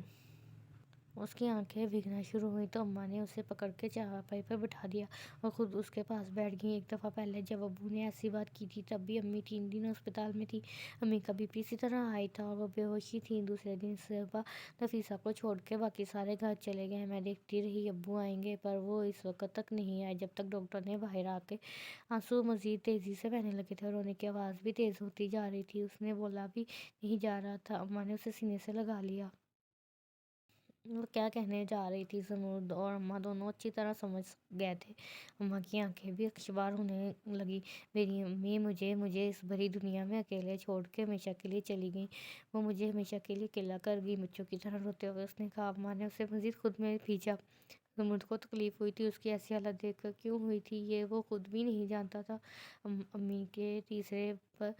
اس کی آنکھیں بھیگنا شروع ہوئیں تو اماں نے اسے پکڑ کے چارپائی پر بٹھا دیا اور خود اس کے پاس بیٹھ گئیں۔ ایک دفعہ پہلے جب ابو نے ایسی بات کی تھی تب بھی امی 3 دن ہسپتال میں تھی۔ امی کا بی پی اسی طرح ہائی تھا اور وہ بے ہوش ہی تھیں۔ دوسرے دن صبح نفیسہ کو چھوڑ کے باقی سارے گھر چلے گئے۔ میں دیکھتی رہی ابو آئیں گے، پر وہ اس وقت تک نہیں آئے، جب تک ڈاکٹر نے باہر آ کے آنسو مزید تیزی سے بہنے لگے تھے اور رونے کی آواز بھی تیز ہوتی جا رہی تھی۔ اس نے بولا بھی نہیں جا رہا تھا۔ اماں نے اسے سینے سے لگا لیا۔ وہ کیا کہنے جا رہی تھی زمرد اور اماں دونوں اچھی طرح سمجھ گئے تھے۔ اماں کی آنکھیں بھی اشکبار ہونے لگی۔ میری امی مجھے اس بھری دنیا میں اکیلے چھوڑ کے ہمیشہ کے لیے چلی گئیں۔ وہ مجھے ہمیشہ کے لیے اکیلا کر گئی، بچوں کی طرح روتے ہوئے اس نے کہا۔ اماں نے اسے مزید خود میں بھیجا۔ زمرد کو تکلیف ہوئی تھی۔ اس کی ایسی حالت دیکھ کر کیوں ہوئی تھی یہ وہ خود بھی نہیں جانتا تھا۔ امی کے تیسرے پر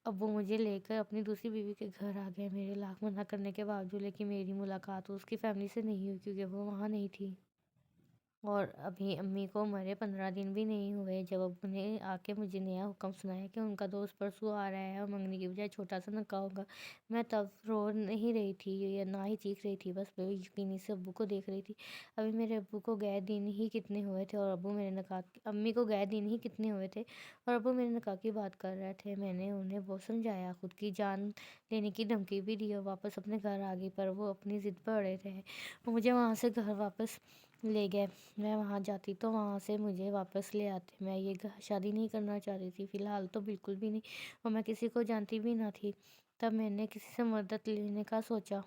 ابو مجھے لے کر اپنی دوسری بیوی کے گھر آ گئے، میرے لاکھ منع کرنے کے باوجود، لیکن میری ملاقات اس کی فیملی سے نہیں ہوئی کیونکہ وہ وہاں نہیں تھی۔ اور ابھی امی کو مرے 15 دن بھی نہیں ہوئے جب ابو نے آ کے مجھے نیا حکم سنایا کہ ان کا دوست پرسوں آ رہا ہے اور منگنی کی بجائے چھوٹا سا نکاح ہوگا۔ میں تب رو نہیں رہی تھی یا نہ ہی چیخ رہی تھی، بس بے یقینی سے ابو کو دیکھ رہی تھی۔ ابھی میرے ابو کو گئے دن ہی کتنے ہوئے تھے اور امی کو گئے دن ہی کتنے ہوئے تھے اور ابو میرے نکاح کی بات کر رہے تھے۔ میں نے انہیں بہت سمجھایا، خود کی جان لینے کی دھمکی بھی دی اور واپس اپنے گھر آ گئی، پر وہ اپنی ضد پر اڑے رہے اور مجھے وہاں سے گھر واپس لے گئے۔ میں وہاں جاتی تو وہاں سے مجھے واپس لے آتے۔ میں یہ شادی نہیں کرنا چاہتی تھی، فی الحال تو بالکل بھی نہیں، اور میں کسی کو جانتی بھی نہ تھی۔ تب میں نے کسی سے مدد لینے کا سوچا،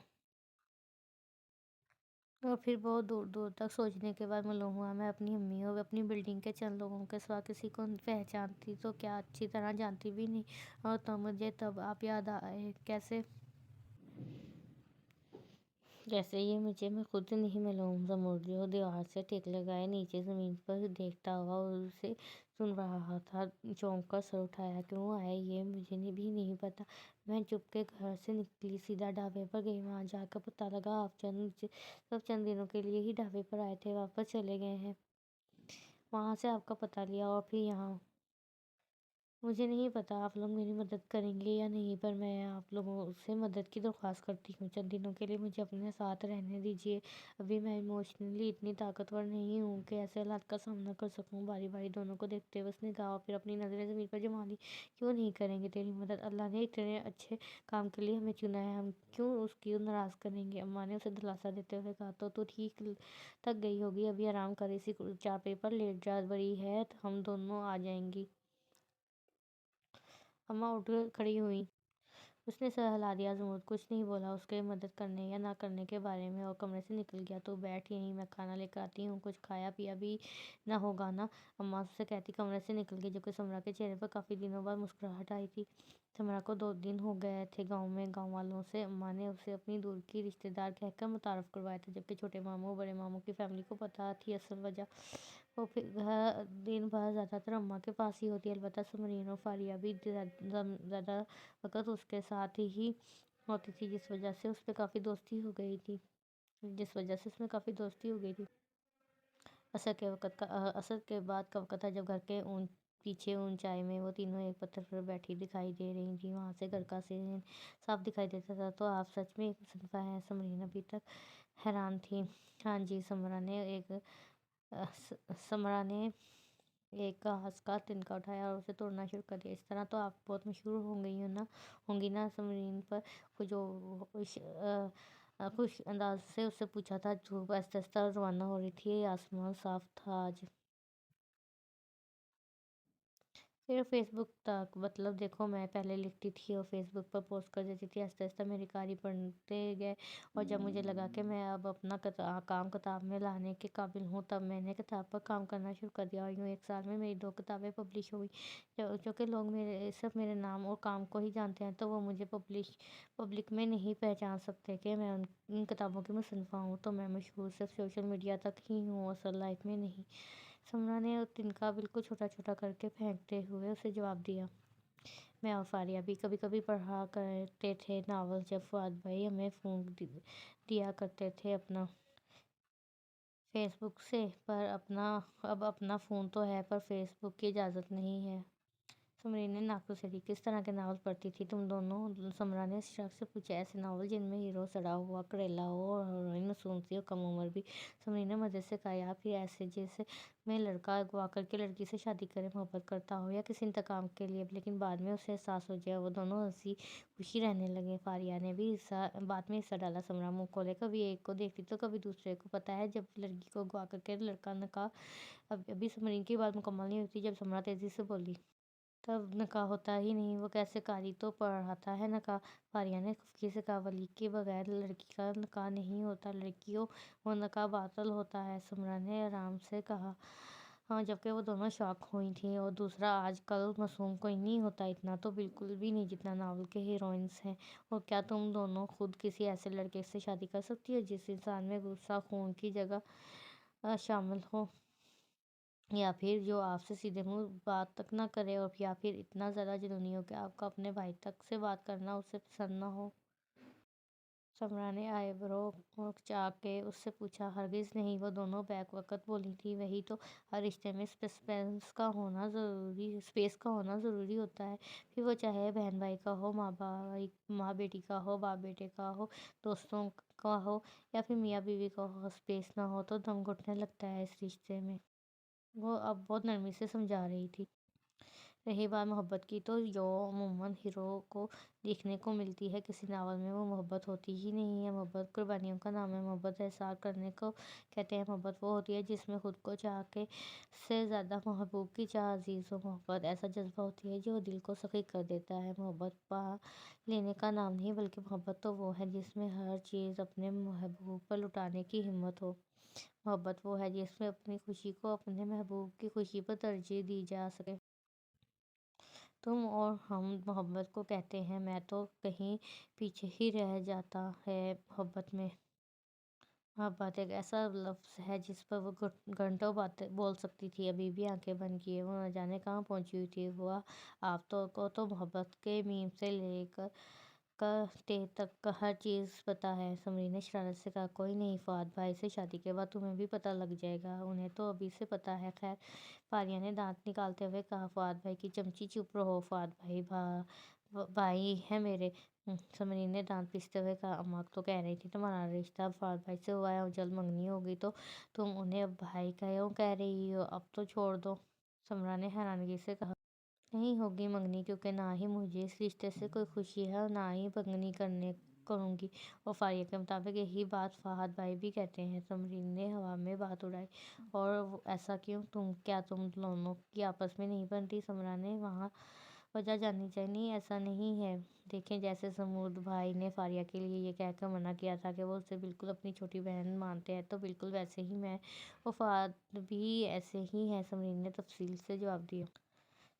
اور پھر بہت دور دور تک سوچنے کے بعد معلوم ہوا میں اپنی امی اور اپنی بلڈنگ کے چند لوگوں کے سوا کسی کو پہچانتی تو کیا اچھی طرح جانتی بھی نہیں۔ اور تو مجھے تب آپ یاد آئے، جیسے یہ مجھے میں خود نہیں معلوم۔ ضمور جو دیوار سے ٹیک لگائے نیچے زمین پر دیکھتا ہوا اور اسے سن رہا تھا، چونک کر سر اٹھایا۔ کیوں آئے یہ مجھے بھی نہیں پتا۔ میں چپ کے گھر سے نکلی، سیدھا ڈھابے پر گئی۔ وہاں جا کر پتا لگا آپ سب چند دنوں کے لیے ہی ڈھابے پر آئے تھے، واپس چلے گئے ہیں۔ وہاں سے آپ کا پتہ لیا اور پھر یہاں۔ مجھے نہیں پتا آپ لوگ میری مدد کریں گے یا نہیں، پر میں آپ لوگوں سے مدد کی درخواست کرتی ہوں۔ چند دنوں کے لیے مجھے اپنے ساتھ رہنے دیجیے۔ ابھی میں ایموشنلی اتنی طاقتور نہیں ہوں کہ ایسے حالات کا سامنا کر سکوں۔ باری باری دونوں کو دیکھتے ہوئے اس نے کہا اور پھر اپنی نظریں زمین پر جما لی۔ کیوں نہیں کریں گے تیری مدد؟ اللہ نے اتنے اچھے کام کے لیے ہمیں چنا ہے، ہم کیوں اس کی ناراض کریں گے؟ اماں نے اسے دلاسا دیتے ہوئے کہا، تو ٹھیک، تھک گئی ہوگی، ابھی آرام کر، اسی چارپائی پر لیٹ جا، بری ہے ہم دونوں آ جائیں گی۔ اماں اٹھ کھڑی ہوئی۔ اس نے سر ہلا دیا۔ ضمور کچھ نہیں بولا اس کے مدد کرنے یا نہ کرنے کے بارے میں، اور کمرے سے نکل گیا۔ تو بیٹھ یہیں، میں کھانا لے کر آتی ہوں، کچھ کھایا پیا بھی نہ ہوگا نا؟ اماں اسے کہتی کمرے سے نکل گئی، جبکہ سمرا کے چہرے پر کافی دنوں بعد مسکراہٹ آئی تھی۔ سمرا کو 2 دن ہو گئے تھے گاؤں میں۔ گاؤں والوں سے اماں نے اسے اپنی دور کی رشتے دار کہہ کر متعارف کروایا تھا، جبکہ چھوٹے ماموں اور بڑے ماموں کی فیملی کو پتہ تھی اصل وجہ۔ وہ پھر دن بھر زیادہ تر اماں کے پاس ہی ہوتی، البتہ سمرین اور فاریہ بھی زیادہ وقت اس کے ساتھ ہی ہوتی تھی، جس وجہ سے اس میں کافی دوستی ہو گئی تھی۔ عصر کے بعد کا وقت تھا، جب گھر کے پیچھے اونچائی میں وہ تینوں ایک پتھر پر بیٹھی دکھائی دے رہی تھیں۔ وہاں سے گھر کا سین صاف دکھائی دیتا تھا۔ تو آپ سچ میں ایک مصنفہ ہیں؟ سمرین ابھی تک حیران تھی۔ ہاں جی، سمرا نے ایک کاغذ کا تنکا اٹھایا اور اسے توڑنا شروع کر دیا۔ اس طرح تو آپ بہت مشہور ہوں گی نا؟ سمرین پر خوش انداز سے اس سے پوچھا تھا۔ دھوپ آہستہ آہستہ روانہ ہو رہی تھی، آسمان صاف تھا آج۔ پھر فیس بک تک، مطلب دیکھو، میں پہلے لکھتی تھی اور فیس بک پر پوسٹ کر دیتی تھی۔ آہستہ آہستہ میری کاری پڑھتے گئے، اور جب مجھے لگا کہ میں اب اپنا کام کتاب میں لانے کے قابل ہوں، تب میں نے کتاب پر کام کرنا شروع کر دیا، اور یوں 1 سال میں میری 2 کتابیں پبلش ہوئیں۔ چونکہ لوگ صرف میرے نام اور کام کو ہی جانتے ہیں، تو وہ مجھے پبلک میں نہیں پہچان سکتے کہ میں ان کتابوں کی مصنفہ ہوں۔ تو میں مشہور صرف سوشل میڈیا تک ہی ہوں، اصل لائف میں نہیں۔ سمرا نے تنکا بالکل چھوٹا چھوٹا کر کے پھینکتے ہوئے اسے جواب دیا۔ میں اور فاریہ بھی کبھی کبھی پڑھا کرتے تھے ناول، جب فؤاد بھائی ہمیں فون دیا کرتے تھے اپنا فیس بک سے، پر اب اپنا فون تو ہے، پر فیس بک کی اجازت نہیں ہے۔ سمرین نے ناک کھسیڑی۔ کس طرح کے ناول پڑھتی تھی تم دونوں؟ سمرا نے اشتیاق سے پوچھا۔ ایسے ناول جن میں ہیرو سڑا ہوا کڑیلا ہو اور ہیروئن معصوم سی اور کم عمر بھی۔ سمرین نے مزے سے کہا، یا پھر ایسے جس میں لڑکا اغوا کر کے لڑکی سے شادی کرے، محبت کرتا ہو، یا کسی انتقام کے لیے، لیکن بعد میں اسے احساس ہو جائے۔ وہ دونوں ہنسی خوشی رہنے لگے۔ فاریہ نے بھی بات میں حصہ ڈالا۔ سمرا منہ کھولے کبھی ایک کو دیکھتی تو کبھی دوسرے کو۔ پتہ ہے، جب لڑکی کو اغوا کر کے لڑکا نکاح، ابھی سمرین کی بات مکمل نہیں ہوئی جب سمرا تیزی سے بولی، تب نکاح ہوتا ہی نہیں، وہ کیسے؟ قاری تو پڑھاتا ہے نکاح۔ فاریہ نے خفگی سے کہا، ولی کے بغیر لڑکی کا نکاح نہیں ہوتا، لڑکیوں وہ نکاح باطل ہوتا ہے۔ سمرا نے آرام سے کہا، جبکہ وہ دونوں شاک ہوئی تھیں۔ اور دوسرا، آج کل معصوم کوئی نہیں ہوتا، اتنا تو بالکل بھی نہیں جتنا ناول کے ہیروئنس ہیں۔ اور کیا تم دونوں خود کسی ایسے لڑکے سے شادی کر سکتی ہو جس انسان میں غصہ خون کی جگہ شامل ہو، یا پھر جو آپ سے سیدھے منہ بات تک نہ کرے، اور یا پھر اتنا زیادہ جنونی ہو کہ آپ کو اپنے بھائی تک سے بات کرنا اسے پسند نہ ہو؟ سمرا نے آئی برو اچا کے اس سے پوچھا۔ ہرگز نہیں، وہ دونوں بیک وقت بولی تھیں۔ وہی تو، ہر رشتے میں سپیس کا ہونا ضروری ہوتا ہے، پھر وہ چاہے بہن بھائی کا ہو، ماں بیٹی کا ہو، باپ بیٹے کا ہو، دوستوں کا ہو، یا پھر میاں بیوی کا ہو۔ سپیس نہ ہو تو دم گھٹنے لگتا ہے اس رشتے میں۔ وہ اب بہت نرمی سے سمجھا رہی تھی۔ رہی بات محبت کی تو جو عموماً ہیرو کو دیکھنے کو ملتی ہے کسی ناول میں، وہ محبت ہوتی ہی نہیں ہے۔ محبت قربانیوں کا نام ہے۔ محبت احساس کرنے کو کہتے ہیں۔ محبت وہ ہوتی ہے جس میں خود کو چاہ کے سے زیادہ محبوب کی چاہ عزیز ہو۔ محبت ایسا جذبہ ہوتی ہے جو دل کو سخی کر دیتا ہے۔ محبت پا لینے کا نام نہیں، بلکہ محبت تو وہ ہے جس میں ہر چیز اپنے محبوب پر لٹانے کی ہمت ہو۔ محبت وہ ہے جس میں اپنی خوشی کو اپنے محبوب کی خوشی پر ترجیح دی جا سکے۔ تم اور ہم محبت کو کہتے ہیں، میں تو کہیں پیچھے ہی رہ جاتا ہے محبت میں۔ محبت ایک ایسا لفظ ہے جس پر وہ گھنٹوں باتیں بول سکتی تھی، ابھی بھی آنکھیں بند کیے وہ نہ جانے کہاں پہنچی ہوئی تھی۔ وہ آپ کو تو محبت کے میم سے لے کر تے تک کا ہر چیز پتہ ہے۔ سمرین نے شرارت سے کہا، کوئی نہیں فہد بھائی سے شادی کے بعد تمہیں بھی پتہ لگ جائے گا، انہیں تو ابھی سے پتہ ہے۔ خیر، فاریہ نے دانت نکالتے ہوئے کہا، فہد بھائی کی چمچی چپ رہو، فہد بھائی بھائی ہیں میرے۔ سمرین نے دانت پیستے ہوئے کہا، اماں تو کہہ رہی تھی تمہارا رشتہ اب فہد بھائی سے ہوا ہے اور جلد منگنی ہوگی تو تم انہیں اب بھائی کیوں کہہ رہی ہو؟ اب تو چھوڑ دو۔ سمرا نے حیرانگی سے کہا، نہیں ہوگی منگنی، کیونکہ نہ ہی مجھے اس رشتے سے کوئی خوشی ہے اور نہ ہی منگنی کروں گی۔ اور فاریہ کے مطابق یہی بات فہد بھائی بھی کہتے ہیں۔ سمرین نے ہوا میں بات اڑائی، اور ایسا کیوں؟ کیا تم دونوں کی آپس میں نہیں بنتی؟ سمرا نے وجہ جاننی چاہی۔ نہیں، ایسا نہیں ہے۔ دیکھیں، جیسے سمود بھائی نے فاریہ کے لیے یہ کہہ کر منع کیا تھا کہ وہ اسے بالکل اپنی چھوٹی بہن مانتے ہیں، تو بالکل ویسے ہی میں اور فہد بھی ایسے ہی ہیں، سمرین نے تفصیل سے جواب دیا۔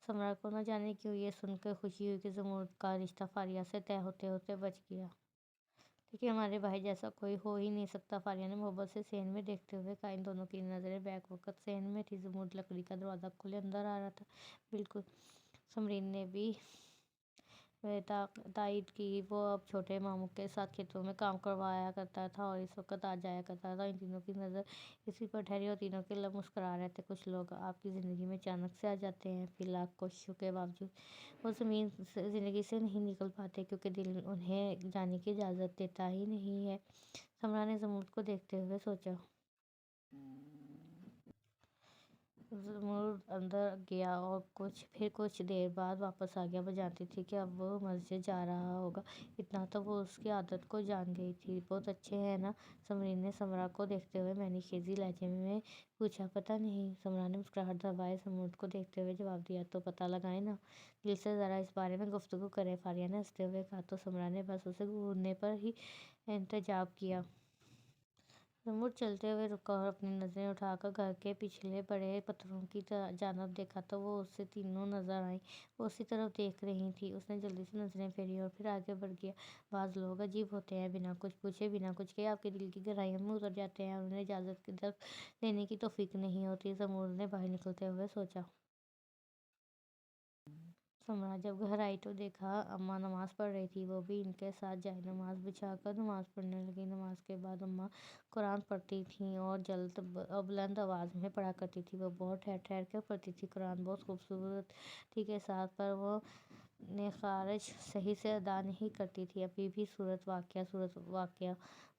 سمرا کو نہ جانے کیوں یہ سن کر خوشی ہوئی کہ سمود کا رشتہ فاریہ سے طے ہوتے ہوتے بچ گیا۔ لیکن ہمارے بھائی جیسا کوئی ہو ہی نہیں سکتا، فاریہ نے محبت سے صحن میں دیکھتے ہوئے کہا۔ ان دونوں کی نظریں بیک وقت صحن میں تھی۔ سمود لکڑی کا دروازہ کھولے اندر آ رہا تھا۔ بالکل، سمرین نے بھی تائید کی۔ وہ اب چھوٹے ماموں کے ساتھ کھیتوں میں کام کروایا کرتا تھا اور اس وقت آ جایا کرتا تھا۔ ان تینوں کی نظر اسی پر ٹھہری اور تینوں کے لب مسکرا رہے تھے۔ کچھ لوگ آپ کی زندگی میں اچانک سے آ جاتے ہیں، پھر لاکھ کوششوں کے باوجود وہ زندگی سے نہیں نکل پاتے، کیونکہ دل انہیں جانے کی اجازت دیتا ہی نہیں ہے۔ سمرا نے سمود کو دیکھتے ہوئے سوچا۔ سمود اندر گیا اور پھر کچھ دیر بعد واپس آ گیا۔ وہ جانتی تھی کہ اب وہ مسجد جا رہا ہوگا، اتنا تو وہ اس کی عادت کو جان گئی تھی۔ بہت اچھے ہیں نا؟ سمرین نے سمرا کو دیکھتے ہوئے معنی خیز لہجے میں پوچھا۔ پتہ نہیں، سمرا نے مسکراہٹ دبائے سمود کو دیکھتے ہوئے جواب دیا۔ تو پتہ لگائیں نا، دل سے ذرا اس بارے میں گفتگو کریں، فاریہ نے ہنستے ہوئے کہا۔ تو سمرا نے بس اسے گھورنے پر ہی انتجاب کیا۔ سمود چلتے ہوئے رکا اور اپنی نظریں اٹھا کر گھر کے پچھلے بڑے پتھروں کی جانب دیکھا تو وہ اسے تینوں نظر آئیں۔ وہ اسی طرف دیکھ رہی تھیں۔ اس نے جلدی سے نظریں پھیری اور پھر آگے بڑھ گیا۔ بعض لوگ عجیب ہوتے ہیں، بنا کچھ پوچھے، بنا کچھ کہے آپ کے دل کی گہرائیوں میں اتر جاتے ہیں اور انہیں اجازت تک لینے کی توفیق نہیں ہوتی۔ سمود نے باہر نکلتے ہوئے سوچا۔ سمرا جب گھر آئی تو دیکھا اماں نماز پڑھ رہی تھی۔ وہ بھی ان کے ساتھ جائے نماز بچھا کر نماز پڑھنے لگی۔ نماز کے بعد اماں قرآن پڑھتی تھیں اور بلند آواز میں پڑھا کرتی تھیں۔ وہ بہت ٹھہر ٹھہر کر پڑھتی تھیں۔ قرآن بہت خوبصورتی کے ساتھ، پر وہ مخارج صحیح سے ادا نہیں کرتی تھیں۔ ابھی بھی سورۃ واقعہ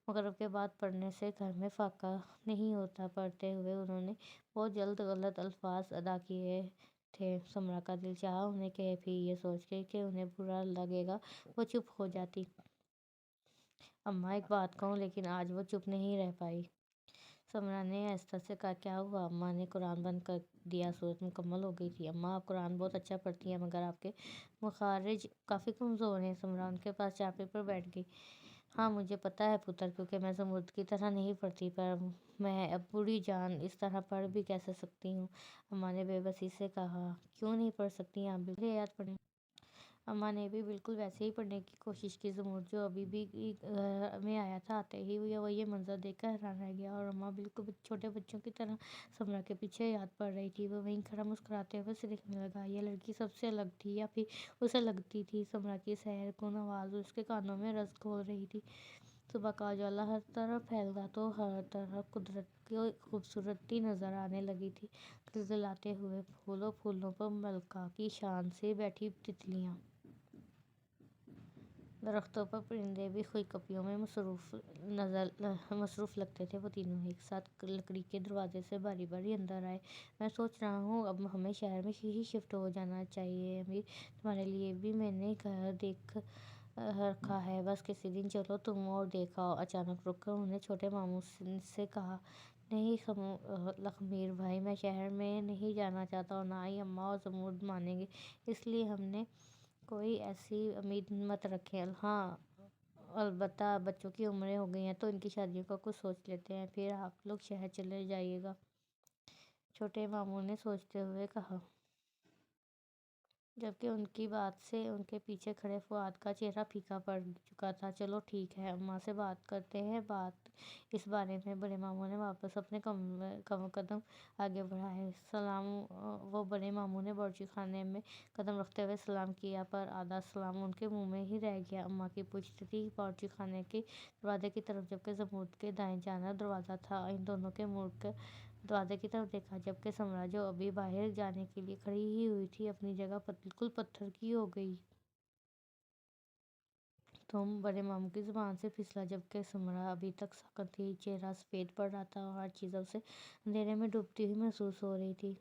مغرب کے بعد پڑھنے سے گھر میں فاقہ نہیں ہوتا۔ پڑھتے ہوئے انہوں نے بہت جلد غلط الفاظ ادا کیے تھے۔ سمرا کا دل چاہا انہیں کہے، پھر یہ سوچ کے کہ انہیں برا لگے گا وہ چپ ہو جاتی۔ اماں، ایک بات کہوں، لیکن آج وہ چپ نہیں رہ پائی۔ سمرا نے آہستہ سے کہا، کیا ہوا؟ اماں نے قرآن بند کر دیا، سورت مکمل ہو گئی تھی۔ اماں، آپ قرآن بہت اچھا پڑھتی ہیں، مگر آپ کے مخارج کافی کمزور ہیں۔ سمرا ان کے پاس چارپائی پر بیٹھ گئی۔ ہاں، مجھے پتہ ہے پتر، کیونکہ میں سمود کی طرح نہیں پڑھتی، پر میں اب بوڑھی جان اس طرح پڑھ بھی کیسے سکتی ہوں؟ اماں نے بے بسی سے کہا۔ کیوں نہیں پڑھ سکتی؟ آپ بالکل یاد پڑھیں۔ اماں نے بھی بالکل ویسے ہی پڑھنے کی کوشش کی۔ سمود جو ابھی بھی گھر میں آیا تھا، آتے ہی وہ یہ منظر دیکھ کر حیران رہ گیا، اور اماں بالکل چھوٹے بچوں کی طرح سمرا کے پیچھے یاد پڑھ رہی تھی۔ وہ وہیں کھڑا مسکراتے ہوئے اسے دیکھنے لگا۔ یہ لڑکی سب سے الگ تھی، یا پھر اسے لگتی تھی۔ سمرا کی سحر کن آواز اس کے کانوں میں رس گھول رہی تھی۔ صبح کا اجالا ہر طرف پھیلا تو ہر طرف قدرت کی خوبصورتی نظر آنے لگی تھی۔ کلکلاتے ہوئے پھولوں پر ملکہ کی شان سے بیٹھی تتلیاں، درختوں پر پرندے بھی خوش کپیوں میں مصروف لگتے تھے۔ وہ تینوں ایک ساتھ لکڑی کے دروازے سے باری باری اندر آئے۔ میں سوچ رہا ہوں اب ہمیں شہر میں ہی شفٹ ہو جانا چاہیے امیر، تمہارے لیے بھی میں نے گھر دیکھ رکھا ہے، بس کسی دن چلو تم اور دیکھ آؤ۔ اچانک رک کر انہوں نے چھوٹے ماموں سے کہا، نہیں لخمیر بھائی، میں شہر میں نہیں جانا چاہتا اور نہ ہی اماں اور زمرد مانیں گے، اس لیے ہم نے کوئی ایسی امید مت رکھیں۔ ہاں البتہ بچوں کی عمریں ہو گئی ہیں تو ان کی شادیوں کا کچھ سوچ لیتے ہیں، پھر آپ لوگ شہر چلے جائیے گا، چھوٹے ماموں نے سوچتے ہوئے کہا، جبکہ ان کی بات سے ان کے پیچھے کھڑے فؤاد کا چہرہ پھیکا پڑ چکا تھا۔ چلو ٹھیک ہے، اماں سے بات کرتے ہیں اس بارے میں۔ بڑے ماموں نے واپس اپنے قدم آگے بڑھائے۔ سلام۔ وہ بڑے ماموں نے باورچی خانے میں قدم رکھتے ہوئے سلام کیا، پر آدھا سلام ان کے منہ میں ہی رہ گیا۔ اماں کی پشت تھی باورچی خانے کے دروازے کی طرف، جبکہ زمرد کے دائیں جانب دروازہ تھا۔ ان دونوں نے مڑ کر دروازے کی طرف دیکھا، جبکہ سمرا، جو ابھی باہر جانے کے لیے کھڑی ہی ہوئی تھی، اپنی جگہ بالکل پتھر کی ہو گئی۔ تم؟ بڑے ماموں کی زبان سے پھسلا، جبکہ سمرا ابھی تک ساکت تھی، چہرہ سفید پڑ رہا تھا اور ہر چیز اسے اندھیرے میں ڈوبتی ہوئی محسوس ہو رہی تھی۔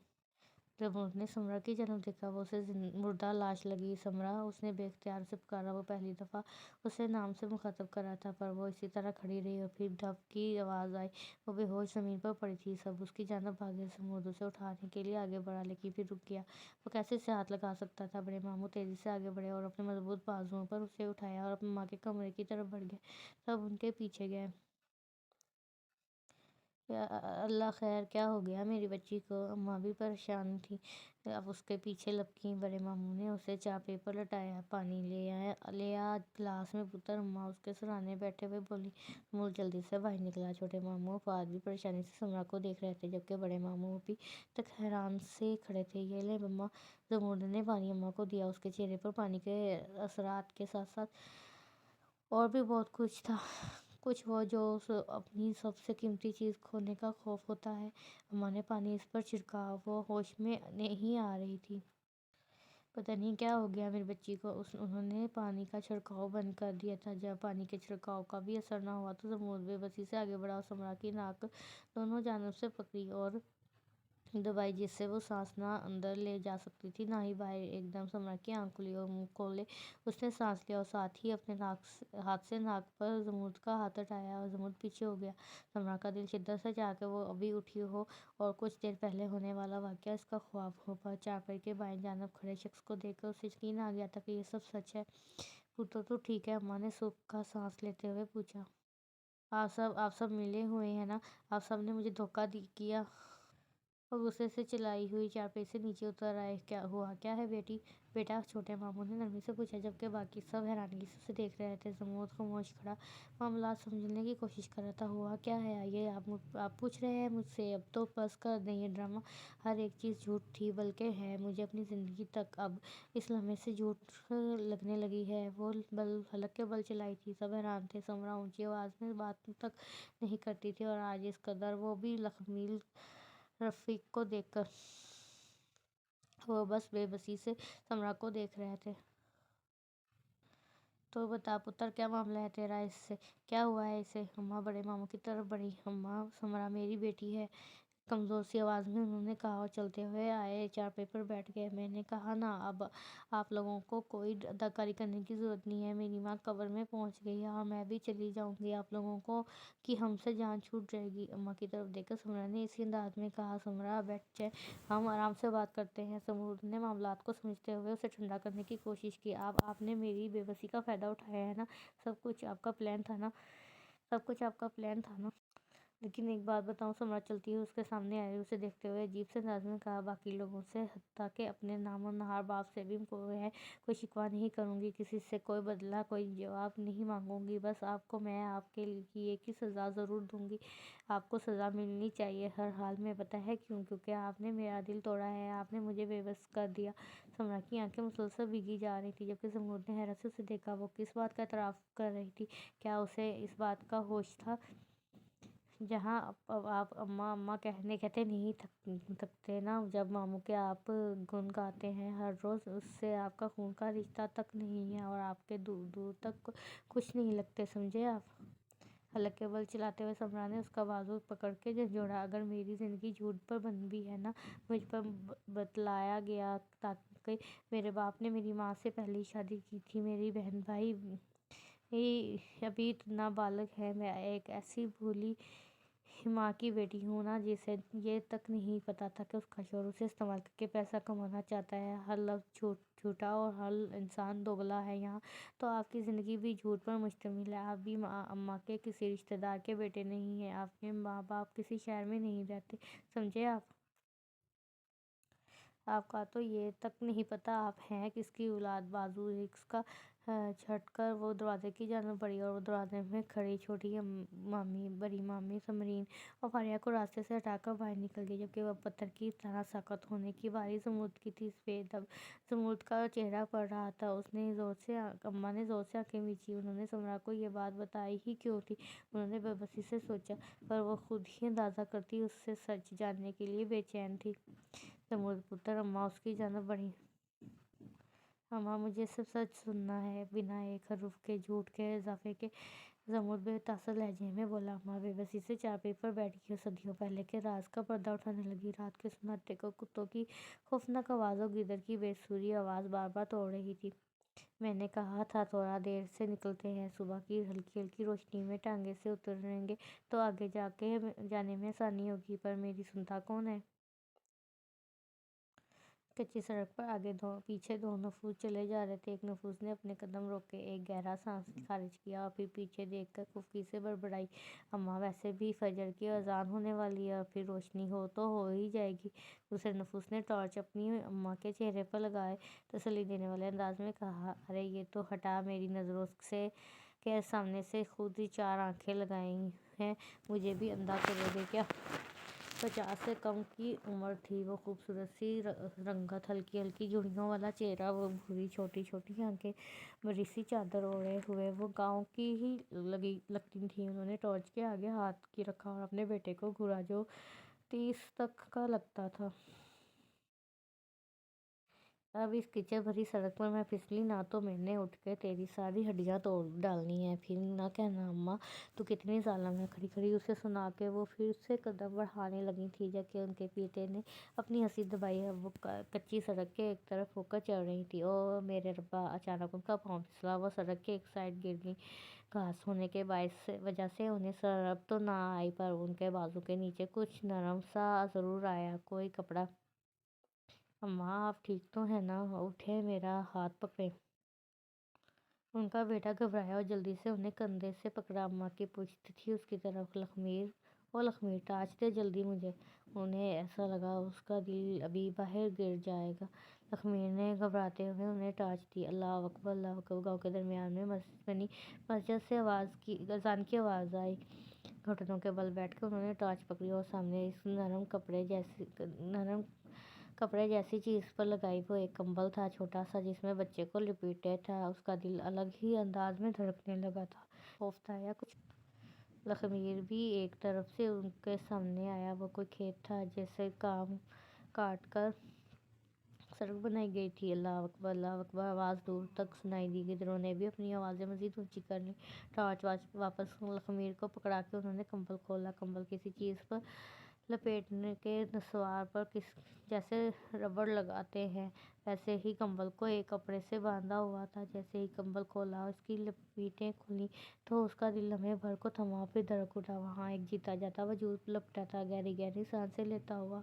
زمرد نے سمرا کی جانب دیکھا، وہ اسے مردہ لاش لگی۔ سمرا، اس نے بے اختیار اسے پکارا۔ وہ پہلی دفعہ اسے نام سے مخاطب کر رہا تھا، پر وہ اسی طرح کھڑی رہی اور پھر دھپ کی آواز آئی۔ وہ بے ہوش زمین پر پڑی تھی۔ سب اس کی جانب بھاگے۔ زمرد اسے اٹھانے کے لیے آگے بڑھا، لیکن پھر رک گیا۔ وہ کیسے اسے ہاتھ لگا سکتا تھا؟ بڑے ماموں تیزی سے آگے بڑھے اور اپنے مضبوط بازوؤں پر اسے اٹھایا اور اماں کے کمرے کی طرف بڑھ گئے۔ سب ان کے پیچھے گئے۔ اللہ خیر، کیا ہو گیا میری بچی کو؟ اماں بھی پریشان تھی، اب اس کے پیچھے لپکیں۔ بڑے ماموں نے اسے چائے پیپر لٹایا۔ پانی لے آ گلاس میں پتر، اماں اس کے سرانے بیٹھے ہوئے بولی۔ زمرد جلدی سے باہر نکلا۔ چھوٹے ماموں فؤاد بھی پریشانی سے سمرا کو دیکھ رہے تھے، جبکہ بڑے ماموں ابھی تک حیران سے کھڑے تھے۔ یہ لیں اماں۔ زمرد نے پانی اماں کو دیا۔ اس کے چہرے پر پانی کے اثرات کے ساتھ ساتھ اور بھی بہت کچھ تھا، کچھ وہ جو اپنی سب سے قیمتی چیز کھونے کا خوف ہوتا ہے۔ اماں نے پانی اس پر چھڑکا۔ وہ ہوش میں نہیں آ رہی تھی۔ پتہ نہیں کیا ہو گیا میری بچی کو۔ انہوں نے پانی کا چھڑکاؤ بند کر دیا تھا۔ جب پانی کے چھڑکاؤ کا بھی اثر نہ ہوا تو زمرد بے بسی سے آگے بڑھا اور سمرا کی ناک دونوں جانب سے پکڑی اور دبائی، جس سے وہ سانس نہ اندر لے جا سکتی تھی نہ ہی باہر۔ ایک دم سمرا کی آنکھ کھلی اور منہ کھولے اس نے سانس لیا اور ساتھ ہی اپنے ہاتھ سے ناک پر زمرد کا ہاتھ ہٹایا اور زمرد پیچھے ہو گیا۔ سمرا کا دل شدت سے چاہا کہ وہ ابھی اٹھی ہو اور کچھ دیر پہلے ہونے والا واقعہ اس کا خواب ہو، پر چارپائی کے بائیں جانب کھڑے شخص کو دیکھ کر اسے یقین آ گیا تھا کہ یہ سب سچ ہے۔ پتر تو ٹھیک ہے؟ اماں نے سکھ کا سانس لیتے ہوئے پوچھا۔ آپ سب ملے ہوئے ہیں نا؟ آپ سب نے مجھے دھوکہ کیا؟ وہ غصے سے چلائی ہوئی چارپائی سے نیچے اتر آئے۔ کیا ہوا کیا ہے بیٹا؟ چھوٹے ماموں نے نرمی سے پوچھا، جبکہ باقی سب حیرانگی سے اسے دیکھ رہے تھے۔ زمرد خاموش کھڑا معاملات سمجھنے کی کوشش کر رہا تھا۔ ہوا کیا ہے یہ آپ پوچھ رہے ہیں مجھ سے؟ اب تو بس کر دیں یہ ڈرامہ، ہر ایک چیز جھوٹ تھی، بلکہ ہے مجھے اپنی زندگی تک اب اس لمحے سے جھوٹ لگنے لگی ہے۔ وہ حلق کے بل چلائی تھی۔ سب حیران تھے۔ سمرا اونچی آواز میں بات تک نہیں کرتی تھی اور آج اس قدر وہ بھی لخمیر رفیق کو دیکھ کر وہ بس بے بسی سے سمرا کو دیکھ رہے تھے۔ تو بتا پتر، کیا معاملہ ہے تیرا؟ اس سے کیا ہوا ہے اسے؟ اماں بڑے ماموں کی طرف بڑھی۔ اماں، سمرا میری بیٹی ہے، کمزور سی آواز میں انہوں نے کہا اور چلتے ہوئے آئے چارپائی پر بیٹھ گئے۔ میں نے کہا نا، اب آپ لوگوں کو کوئی اداکاری کرنے کی ضرورت نہیں ہے۔ میری ماں قبر میں پہنچ گئی ہے اور میں بھی چلی جاؤں گی، آپ لوگوں کی ہم سے جان چھوٹ جائے گی۔ اماں کی طرف دیکھ کر سمرا نے اسی انداز میں کہا، سمرا بیٹھ جائے، ہم آرام سے بات کرتے ہیں۔ زمرد نے معاملات کو سمجھتے ہوئے اسے ٹھنڈا کرنے کی کوشش کی۔ آپ نے میری بے بسی کا فائدہ اٹھایا ہے نا؟ سب کچھ آپ کا پلان تھا نا؟ لیکن ایک بات بتاؤں؟ سمرا چلتی ہوئی اس کے سامنے آئی، اسے دیکھتے ہوئے عجیب سے انداز میں کہا، باقی لوگوں سے، حتیٰ کہ اپنے نام و نہار باپ سے بھی کوئی شکوہ نہیں کروں گی، کسی سے کوئی بدلہ، کوئی جواب نہیں مانگوں گی، بس آپ کو میں آپ کے کیے کی سزا ضرور دوں گی۔ آپ کو سزا ملنی چاہیے ہر حال میں، پتہ ہے کیوں؟ کیونکہ آپ نے میرا دل توڑا ہے، آپ نے مجھے بے بس کر دیا۔ سمرا کی آنکھیں مسلسل بھیگی جا رہی تھیں، جبکہ زمرد نے حیرت سے اسے دیکھا۔ وہ کس بات کا اعتراف کر رہی تھی؟ کیا اسے اس بات کا ہوش تھا جہاں اب آپ اماں اماں کہتے نہیں تھکتے نا، جب ماموں کے آپ گن گاتے ہیں ہر روز، اس سے آپ کا خون کا رشتہ تک نہیں ہے اور آپ کے دور دور تک کچھ نہیں لگتے، سمجھے آپ؟ حلق کے بل چلاتے ہوئے سمرا نے اس کا بازو پکڑ کے جھنجھوڑا۔ اگر میری زندگی جھوٹ پر بن بھی ہے نا، مجھ پر بتلایا گیا تاکہ میرے باپ نے میری ماں سے پہلی شادی کی تھی، میری بہن بھائی ابھی نابالغ ہے، میں ایک ایسی بھولی ماں کی بیٹی ہوں نا، جسے یہ تک نہیں پتا تھا کہ اس کا شوہر اسے استعمال کر کے پیسہ کمانا چاہتا ہے۔ ہر لفظ جھوٹا اور ہر انسان دوگلا ہے یہاں تو آپ کی زندگی بھی جھوٹ پر مشتمل ہے۔ آپ بھی اماں کے کسی رشتہ دار کے بیٹے نہیں ہیں، آپ کے ماں باپ کسی شہر میں نہیں رہتے، سمجھے آپ؟ آپ کا تو یہ تک نہیں پتا آپ ہیں کس کی اولاد۔ بازو رکس کا جھٹ کر وہ دروازے کی جانب بڑھی اور وہ دروازے میں کھڑی چھوٹی مامی، بڑی مامی سمرین اور فاریہ کو راستے سے ہٹا کر باہر نکل گئی، جبکہ وہ پتھر کی طرح سخت ہونے کی باری زمرد کی تھی۔ سفید اب زمرد کا چہرہ پڑ رہا تھا، اماں نے زور سے آنکھیں میچی۔ انہوں نے سمرا کو یہ بات بتائی ہی کیوں تھی؟ انہوں نے بے بسی سے سوچا، پر وہ خود ہی اندازہ کرتی اس سے سچ جاننے کے لیے بے چین تھی۔ زمرد پتر، اماں اس کی جانب بڑھی۔ اماں، مجھے سب سچ سننا ہے، بنا ایک حرف کے جھوٹ کے اضافے کے، زمرد بے تاثر لہجے میں بولا۔ اماں بے بسی سے چارپائی پر بیٹھ گئی اور صدیوں پہلے کے راز کا پردہ اٹھانے لگی۔ رات کے سناٹے کو کتوں کی خوفناک آواز اور گیدڑ کی بے سری آواز بار بار توڑ رہی تھی۔ میں نے کہا تھا تھوڑا دیر سے نکلتے ہیں، صبح کی ہلکی ہلکی روشنی میں ٹانگے سے اتریں گے تو آگے جانے میں آسانی ہوگی، پر میری سنتا کون ہے؟ کچی سڑک پر آگے پیچھے دو نفوس چلے جا رہے تھے۔ ایک نفوس نے اپنے قدم روکے، ایک گہرا سانس خارج کیا اور پھر پیچھے دیکھ کر خفگی سے بڑبڑائی، اماں، ویسے بھی فجر کی اذان ہونے والی ہے اور پھر روشنی تو ہو ہی جائے گی۔ دوسرے نفوس نے ٹارچ اپنی اماں کے چہرے پر لگائے تسلی دینے والے انداز میں کہا، ارے یہ تو ہٹا، میری نظروں کے سامنے سے خود ہی چار آنکھیں لگائی ہیں، مجھے بھی اندھا کرو گے کیا؟ 50 سے کم کی عمر تھی، وہ خوبصورت سی رنگت، ہلکی ہلکی جھڑیوں والا چہرہ، وہ بھوری چھوٹی چھوٹی آنکھیں، بڑی سی چادر اوڑھے ہوئے وہ گاؤں کی ہی لگتی تھیں۔ انہوں نے ٹارچ کے آگے ہاتھ رکھا اور اپنے بیٹے کو گھورا جو 30 تک کا لگتا تھا۔ اب اس کیچڑ بھری سڑک پر میں پھسلی نا تو میں نے اٹھ کے تیری ساری ہڈیاں توڑ ڈالنی ہیں، پھر نہ کہنا اماں تو کتنی ظالم ہے۔ کھڑی کھڑی اسے سنا کے وہ پھر سے قدم بڑھانے لگی تھی، جبکہ ان کے بیٹے نے اپنی ہنسی دبائی۔ اب وہ کچی سڑک کے ایک طرف ہو کر چل رہی تھی۔ او میرے ربا! اچانک ان کا پاؤں پھسلا، وہ سڑک کے ایک سائیڈ گر گئی۔ گھاس ہونے کی وجہ سے انہیں سرعت تو نہ آئی، پر ان کے بازو کے نیچے کچھ نرم سا ضرور آیا، کوئی کپڑا۔ اماں، آپ ٹھیک تو ہیں نا؟ اٹھیں، میرا ہاتھ پکڑیں۔ ان کا بیٹا گھبرایا اور جلدی سے انہیں کندھے سے پکڑا۔ اماں کی پشت تھی اس کی طرف۔ لخمیر، او لخمیر، ٹارچ دے جلدی مجھے۔ انہیں ایسا لگا اس کا دل ابھی باہر گر جائے گا۔ لخمیر نے گھبراتے ہوئے انہیں ٹارچ دی۔ اللہ اکبر، اللہ اکبر! گاؤں کے درمیان میں بنی مسجد سے اذان کی آواز آئی۔ گھٹنوں کے بل بیٹھ کے انہوں نے ٹارچ پکڑی اور سامنے اس نرم کپڑے جیسی چیز پر لگائی۔ وہ ایک کمبل تھا، چھوٹا سا، جس میں بچے کو لپیٹے تھا۔ اس کا دل الگ ہی انداز میں دھڑکنے لگا تھا۔ خوف تھا یا کچھ؟ لخمیر بھی ایک طرف سے ان کے سامنے آیا۔ وہ کوئی کھیت تھا جسے کاٹ کر سڑک بنائی گئی تھی۔ اللہ اکبر، اللہ اکبر! آواز دور تک سنائی دی۔ گدڑوں نے بھی اپنی آوازیں مزید اونچی کر لیں۔ ٹارچ واپس لخمیر کو پکڑا کے انہوں نے کمبل کھولا۔ کمبل کسی چیز پر لپیٹنے کے نسوار پر جیسے ربڑ لگاتے ہیں، ویسے ہی کمبل کو ایک کپڑے سے باندھا ہوا تھا۔ جیسے ہی کمبل کھولا اور اس کی لپیٹیں کھلیں تو اس کا دل لمحے بھر کو تھما اور پھر دھڑک اٹھا۔ وہاں ایک جیتا جاتا وجود لپٹا تھا، گہری گہری سانسیں لیتا ہوا۔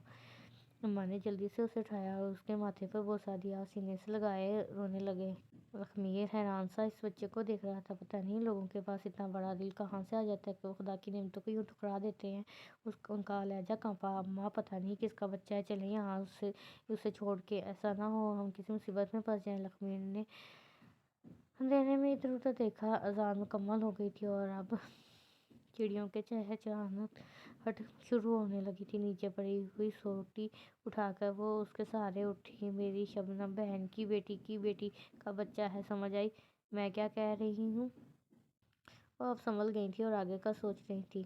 اماں نے جلدی سے اسے اٹھایا اور اس کے ماتھے پر بوسہ دیا اور سینے سے لگائے رونے لگے۔ لخمیر حیران سا اس بچے کو دیکھ رہا تھا۔ پتہ نہیں لوگوں کے پاس اتنا بڑا دل کہاں سے آ جاتا ہے کہ وہ خدا کی نعمتوں کو یوں ٹھکرا دیتے ہیں۔ ان کا لہجہ کانپا۔ اماں، پتہ نہیں کس کا بچہ ہے، چلیں یہاں اسے چھوڑ کے، ایسا نہ ہو ہم کسی مصیبت میں پھنس جائیں۔ لخمیر نے اندھیرے میں ادھر ادھر دیکھا۔ اذان مکمل ہو گئی تھی اور اب چڑیوں کے چہچہاہٹ شروع ہونے لگی تھی۔ نیچے پڑی ہوئی سوٹی اٹھا کر وہ اس کے سہارے اٹھی۔ میری شبنم بہن کی بیٹی کا بچہ ہے، سمجھ آئی میں کیا کہہ رہی ہوں؟ وہ اب سنبھل گئی تھی اور آگے کا سوچ رہی تھی۔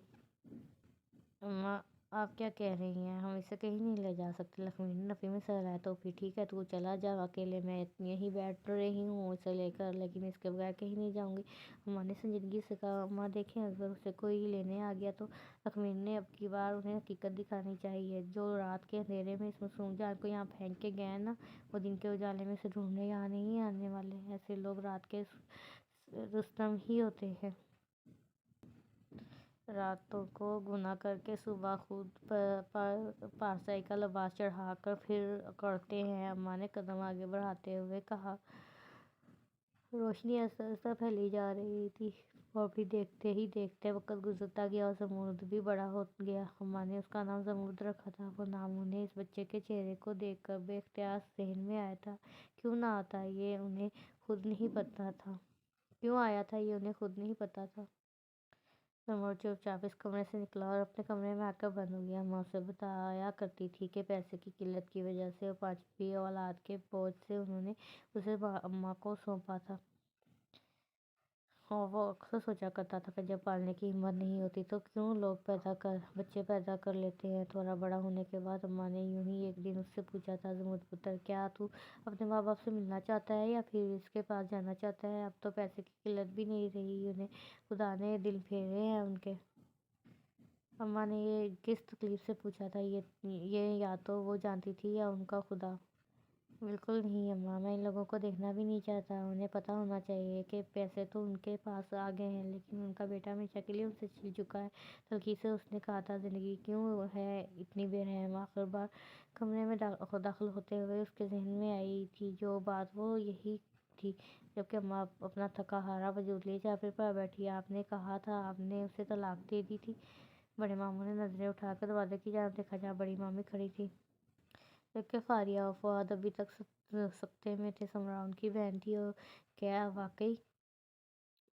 اماں آپ کیا کہہ رہی ہیں؟ ہم اسے کہیں نہیں لے جا سکتے۔ لکشمی نے نفی میں سر ہلایا۔ تو پھر ٹھیک ہے، تو چلا جا اکیلے، میں یہیں بیٹھ رہی ہوں اسے لے کر، لیکن اس کے بغیر کہیں نہیں جاؤں گی۔ اماں نے سنجیدگی سے کہا، اماں دیکھیں اگر اسے کوئی لینے آ گیا تو لکشمی نے اب کی بار انہیں حقیقت دکھانی چاہیے۔ جو رات کے اندھیرے میں اس معصوم جان کو یہاں پھینک کے گئے نا، وہ دن کے اجالے میں اسے ڈھونڈنے یہاں نہیں آنے والے۔ ایسے لوگ رات کے رستم ہی ہوتے ہیں۔ راتوں کو گناہ کر کے صبح خود پارسائی کا لباس چڑھا کر پھر کرتے ہیں۔ اماں نے قدم آگے بڑھاتے ہوئے کہا۔ روشنی آہستہ آہستہ پھیلی جا رہی تھی اور پھر دیکھتے ہی دیکھتے وقت گزرتا گیا اور زمرد بھی بڑا ہو گیا۔ اماں نے اس کا نام زمرد رکھا تھا۔ وہ نام انہیں اس بچے کے چہرے کو دیکھ کر بے اختیار ذہن میں آیا تھا۔ کیوں نہ آتا یہ انہیں خود نہیں پتا تھا۔ کیوں آیا تھا یہ انہیں خود نہیں پتا تھا۔ زمرد چپ چاپ اس کمرے سے نکلا اور اپنے کمرے میں آ کر بند ہو گیا۔ اماں اسے بتایا کرتی تھی کہ پیسے کی قلت کی وجہ سے اور پانچویں اولاد کے بوجھ سے انہوں نے اسے اماں کو سونپا تھا، اور وہ اکثر سوچا کرتا تھا کہ جب پالنے کی ہمت نہیں ہوتی تو کیوں لوگ بچے پیدا کر لیتے ہیں۔ تھوڑا بڑا ہونے کے بعد اماں نے یوں ہی ایک دن اس سے پوچھا تھا، زمرد پتر، کیا تو اپنے ماں باپ سے ملنا چاہتا ہے یا پھر اس کے پاس جانا چاہتا ہے؟ اب تو پیسے کی قلت بھی نہیں رہی، انہیں خدا نے دل پھیرے ہیں ان کے۔ اماں نے یہ کس تکلیف سے پوچھا تھا؟ یہ یا تو وہ جانتی تھی یا ان کا خدا۔ بالکل نہیں اماں، میں ان لوگوں کو دیکھنا بھی نہیں چاہتا۔ انہیں پتہ ہونا چاہیے کہ پیسے تو ان کے پاس آ گئے ہیں، لیکن ان کا بیٹا ہمیشہ کے لیے ان سے چل چکا ہے۔ تلخی سے اس نے کہا تھا، زندگی کیوں ہے اتنی بے رحم؟ آخر بار کمرے میں داخل ہوتے ہوئے اس کے ذہن میں آئی تھی جو بات، وہ یہی تھی جبکہ اماں اپنا تھکا ہارا وجود لے چادر پر بیٹھی۔ آپ نے کہا تھا آپ نے اسے طلاق دے دی تھی۔ بڑے ماموں نے نظریں اٹھا کر دروازے کی جانب دیکھا جہاں بڑی مامی کھڑی تھی، جبکہ فاریہ اور فؤاد ابھی تک سکتے میں تھے۔ سمرا ان کی بہن تھی۔ اور کیا واقعی؟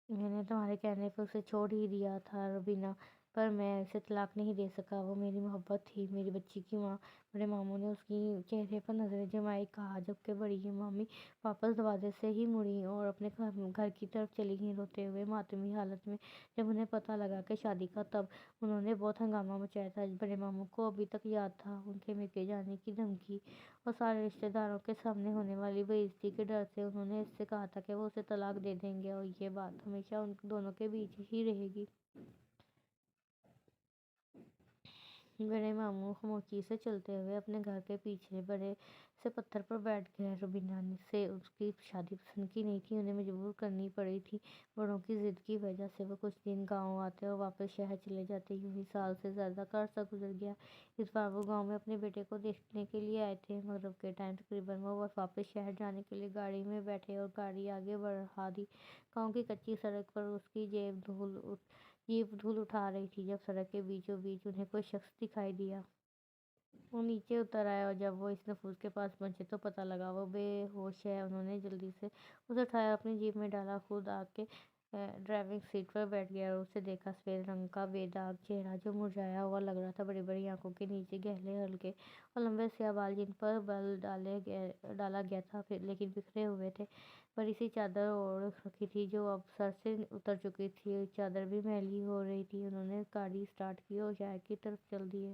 میں نے تمہارے کہنے پر اسے چھوڑ ہی دیا تھا روبینہ، پر میں اسے طلاق نہیں دے سکا، وہ میری محبت تھی، میری بچی کی ماں۔ بڑے ماموں نے اس کی چہرے پر نظریں جمائی کہا، جبکہ بڑی مامی واپس دروازے سے ہی مڑیں اور اپنے گھر کی طرف چلی گئیں، روتے ہوئے ماتمی حالت میں۔ جب انہیں پتہ لگا کہ شادی کا تب انہوں نے بہت ہنگامہ مچایا تھا۔ بڑے ماموں کو ابھی تک یاد تھا ان کے میکے جانے کی دھمکی اور سارے رشتہ داروں کے سامنے ہونے والی بے عزتی کے ڈر سے۔ انہوں نے اس سے کہا تھا کہ وہ اسے طلاق دے دیں گے اور یہ بات ہمیشہ ان دونوں کے بیچ ہی رہے گی۔ بڑے ماموں خاموشی سے چلتے ہوئے اپنے گھر کے پیچھے بڑے سے پتھر پر بیٹھ گئے۔ روبینہ سے اس کی شادی پسند کی نہیں تھی، انہیں مجبور کرنی پڑی تھی بڑوں کی ضد کی وجہ سے۔ وہ کچھ دن گاؤں آتے اور واپس شہر چلے جاتے، یوں ہی سال سے زیادہ کا عرصہ گزر گیا۔ اس بار وہ گاؤں میں اپنے بیٹے کو دیکھنے کے لیے آئے تھے۔ مغرب کے ٹائم تقریباً وہ واپس شہر جانے کے لیے گاڑی میں بیٹھے اور گاڑی آگے بڑھا دی۔ گاؤں کی کچی سڑک پر اس کی جیپ دھول اٹھا رہی تھی جب سڑک کے بیچوں بیچ انہیں کوئی شخص دکھائی دیا۔ وہ نیچے اتر آئے اور جب وہ اس نفوس کے پاس پہنچے تو پتہ لگا وہ بے ہوش ہے۔ انہوں نے جلدی سے اسے اٹھایا اور اپنی جیپ میں ڈالا، خود آ کے ڈرائیونگ سیٹ پر بیٹھ گیا اور اسے دیکھا۔ سفید رنگ کا بے داغ چہرہ جو مرجھایا ہوا لگ رہا تھا، بڑی بڑی آنکھوں کے نیچے گہرے ہلکے اور لمبے سیاہ بال جن پر بل ڈالا گیا تھا لیکن بکھرے ہوئے تھے۔ بڑی سی چادر اوڑھ رکھی تھی جو اب سر سے اتر چکی تھی، چادر بھی میلی ہو رہی تھی۔ انہوں نے گاڑی سٹارٹ کی اور شہر کی طرف چل دیے،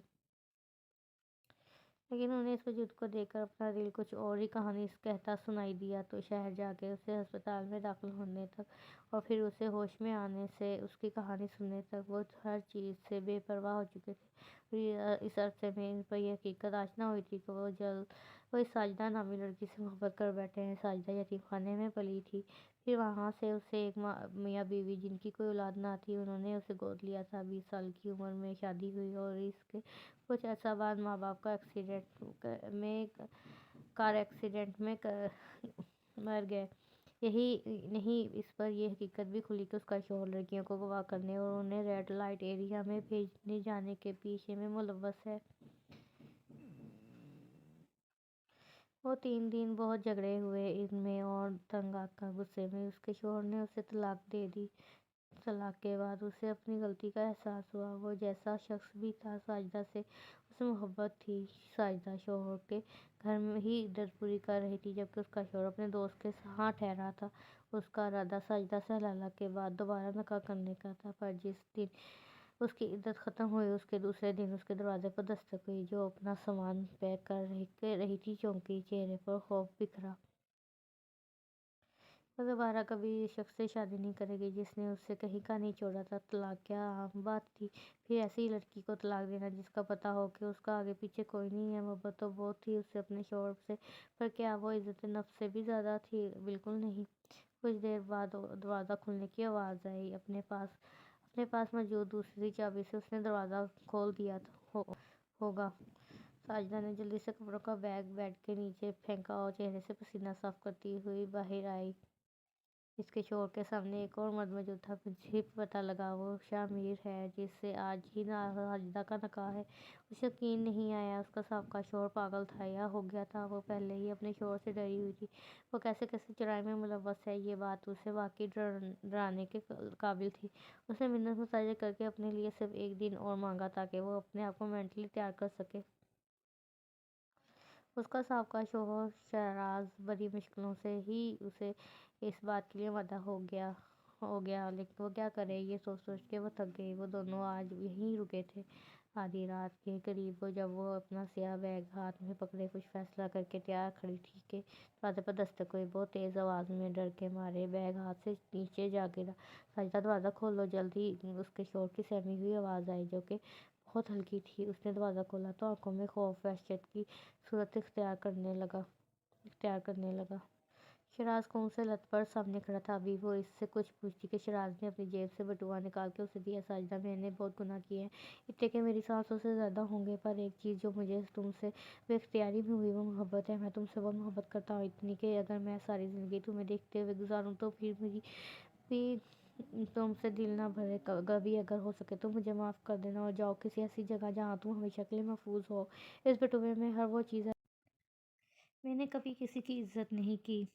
لیکن انہیں اس وجود کو دیکھ کر اپنا دل کچھ اور ہی کہانی کہتا سنائی دیا۔ تو شہر جا کے اسے ہسپتال میں داخل ہونے تک اور پھر اسے ہوش میں آنے سے اس کی کہانی سننے تک وہ ہر چیز سے بے پرواہ ہو چکے تھے۔ اس عرصے میں ان پر یہ حقیقت آشنا ہوئی تھی کہ وہ اس ساجدہ نامی لڑکی سے محبت کر بیٹھے ہیں۔ ساجدہ یتیم خانے میں پلی تھی، پھر وہاں سے اسے ایک میاں بیوی جن کی کوئی اولاد نہ تھی، انہوں نے اسے گود لیا تھا۔ 20 سال کی عمر میں شادی ہوئی اور اس کے کچھ عرصہ بعد ماں باپ کار ایکسیڈنٹ میں مر گئے۔ یہی نہیں، اس پر یہ حقیقت بھی کھلی کہ اس کا شوہر لڑکیوں کو اغوا کرنے اور انہیں ریڈ لائٹ ایریا میں بھیجے جانے کے پیشے میں ملوث ہے۔ وہ 3 دن بہت جھگڑے ہوئے ان میں اور تنگ آ کر غصے میں اس کے شوہر نے اسے طلاق دے دی۔ طلاق کے بعد اسے اپنی غلطی کا احساس ہوا۔ وہ جیسا شخص بھی تھا، ساجدہ سے اسے محبت تھی۔ ساجدہ شوہر کے گھر میں ہی عدت پوری کر رہی تھی جبکہ اس کا شوہر اپنے دوست کے ہاں ٹھہرا تھا۔ اس کا ارادہ ساجدہ سے حلالہ کے بعد دوبارہ نکاح کرنے کا تھا، پر جس دن اس کی عدت ختم ہوئی اس کے دوسرے دن اس کے دروازے پر دستک ہوئی۔ جو اپنا سامان پیک کر رہی تھی چونکی، چہرے پر خوف بکھرا۔ وہ دوبارہ کبھی اس شخص سے شادی نہیں کرے گی جس نے اسے کہیں کا نہیں چھوڑا تھا۔ طلاق کیا عام بات تھی، پھر ایسی لڑکی کو طلاق دینا جس کا پتہ ہو کہ اس کا آگے پیچھے کوئی نہیں ہے۔ محبت تو بہت تھی اسے اپنے شوہر سے، پر کیا وہ عزت نفس سے بھی زیادہ تھی؟ بالکل نہیں۔ کچھ دیر بعد دروازہ کھلنے کی آواز آئی۔ اپنے پاس موجود دوسری چابی سے اس نے دروازہ کھول دیا ہوگا۔ ساجدہ نے جلدی سے کپڑوں کا بیگ بیڈ کے نیچے پھینکا اور چہرے سے پسینہ صاف کرتی ہوئی باہر آئی۔ اس کے شوہر کے سامنے ایک اور مرد موجود تھا۔ مجھے پتہ لگا وہ شاہ میر ہے جس سے آج ہی ساجدہ کا نکاح ہے۔ اسے یقین نہیں آیا اس کا سابقہ شوہر پاگل تھا یا ہو گیا تھا۔ وہ پہلے ہی اپنے شوہر سے ڈری ہوئی تھی۔ وہ کیسے جرائم میں ملوث ہے، یہ بات اسے واقعی ڈرانے کے قابل تھی۔ اس نے منت مستاجر کر کے اپنے لیے صرف ایک دن اور مانگا تاکہ وہ اپنے آپ کو مینٹلی تیار کر سکے۔ اس کا سابقہ شوہر شیراز بڑی مشکلوں سے ہی اسے اس بات کے لیے مدعو ہو گیا، لیکن وہ کیا کرے؟ یہ سوچ کے وہ تھک گئی۔ وہ دونوں آج یہیں رکے تھے۔ آدھی رات کے قریب جب وہ اپنا سیاہ بیگ ہاتھ میں پکڑے کچھ فیصلہ کر کے تیار کھڑی تھی کہ دروازے پر دستک ہوئی۔ بہت تیز آواز میں، ڈر کے مارے بیگ ہاتھ سے نیچے جا گرا۔ ساجدہ دروازہ کھولو جلدی، اس کے شوہر کی سہمی ہوئی آواز آئی جو کہ بہت ہلکی تھی۔ اس نے دروازہ کھولا تو آنکھوں میں خوف وحشت کی صورت اختیار کرنے لگا۔ شیراز خون سے لت پت سامنے کھڑا تھا۔ ابھی وہ اس سے کچھ پوچھتی کہ شیراز نے اپنی جیب سے بٹوا نکال کے اسے دیا۔ ساجدہ، میں نے بہت گناہ کیے ہیں، اتنے کہ میری سانسوں سے زیادہ ہوں گے، پر ایک چیز جو مجھے تم سے بے اختیاری میں ہوئی وہ محبت ہے۔ میں تم سے بہت محبت کرتا ہوں، اتنی کہ اگر میں ساری زندگی تمہیں دیکھتے ہوئے گزاروں تو پھر بھی تم سے دل نہ بھرے گا بھی۔ اگر ہو سکے تو مجھے معاف کر دینا اور جاؤ کسی ایسی جگہ جہاں تم ہمیشہ کے لیے محفوظ ہو۔ اس بٹوے میں ہر وہ چیز ہے۔ میں نے کبھی کسی کی عزت نہیں کی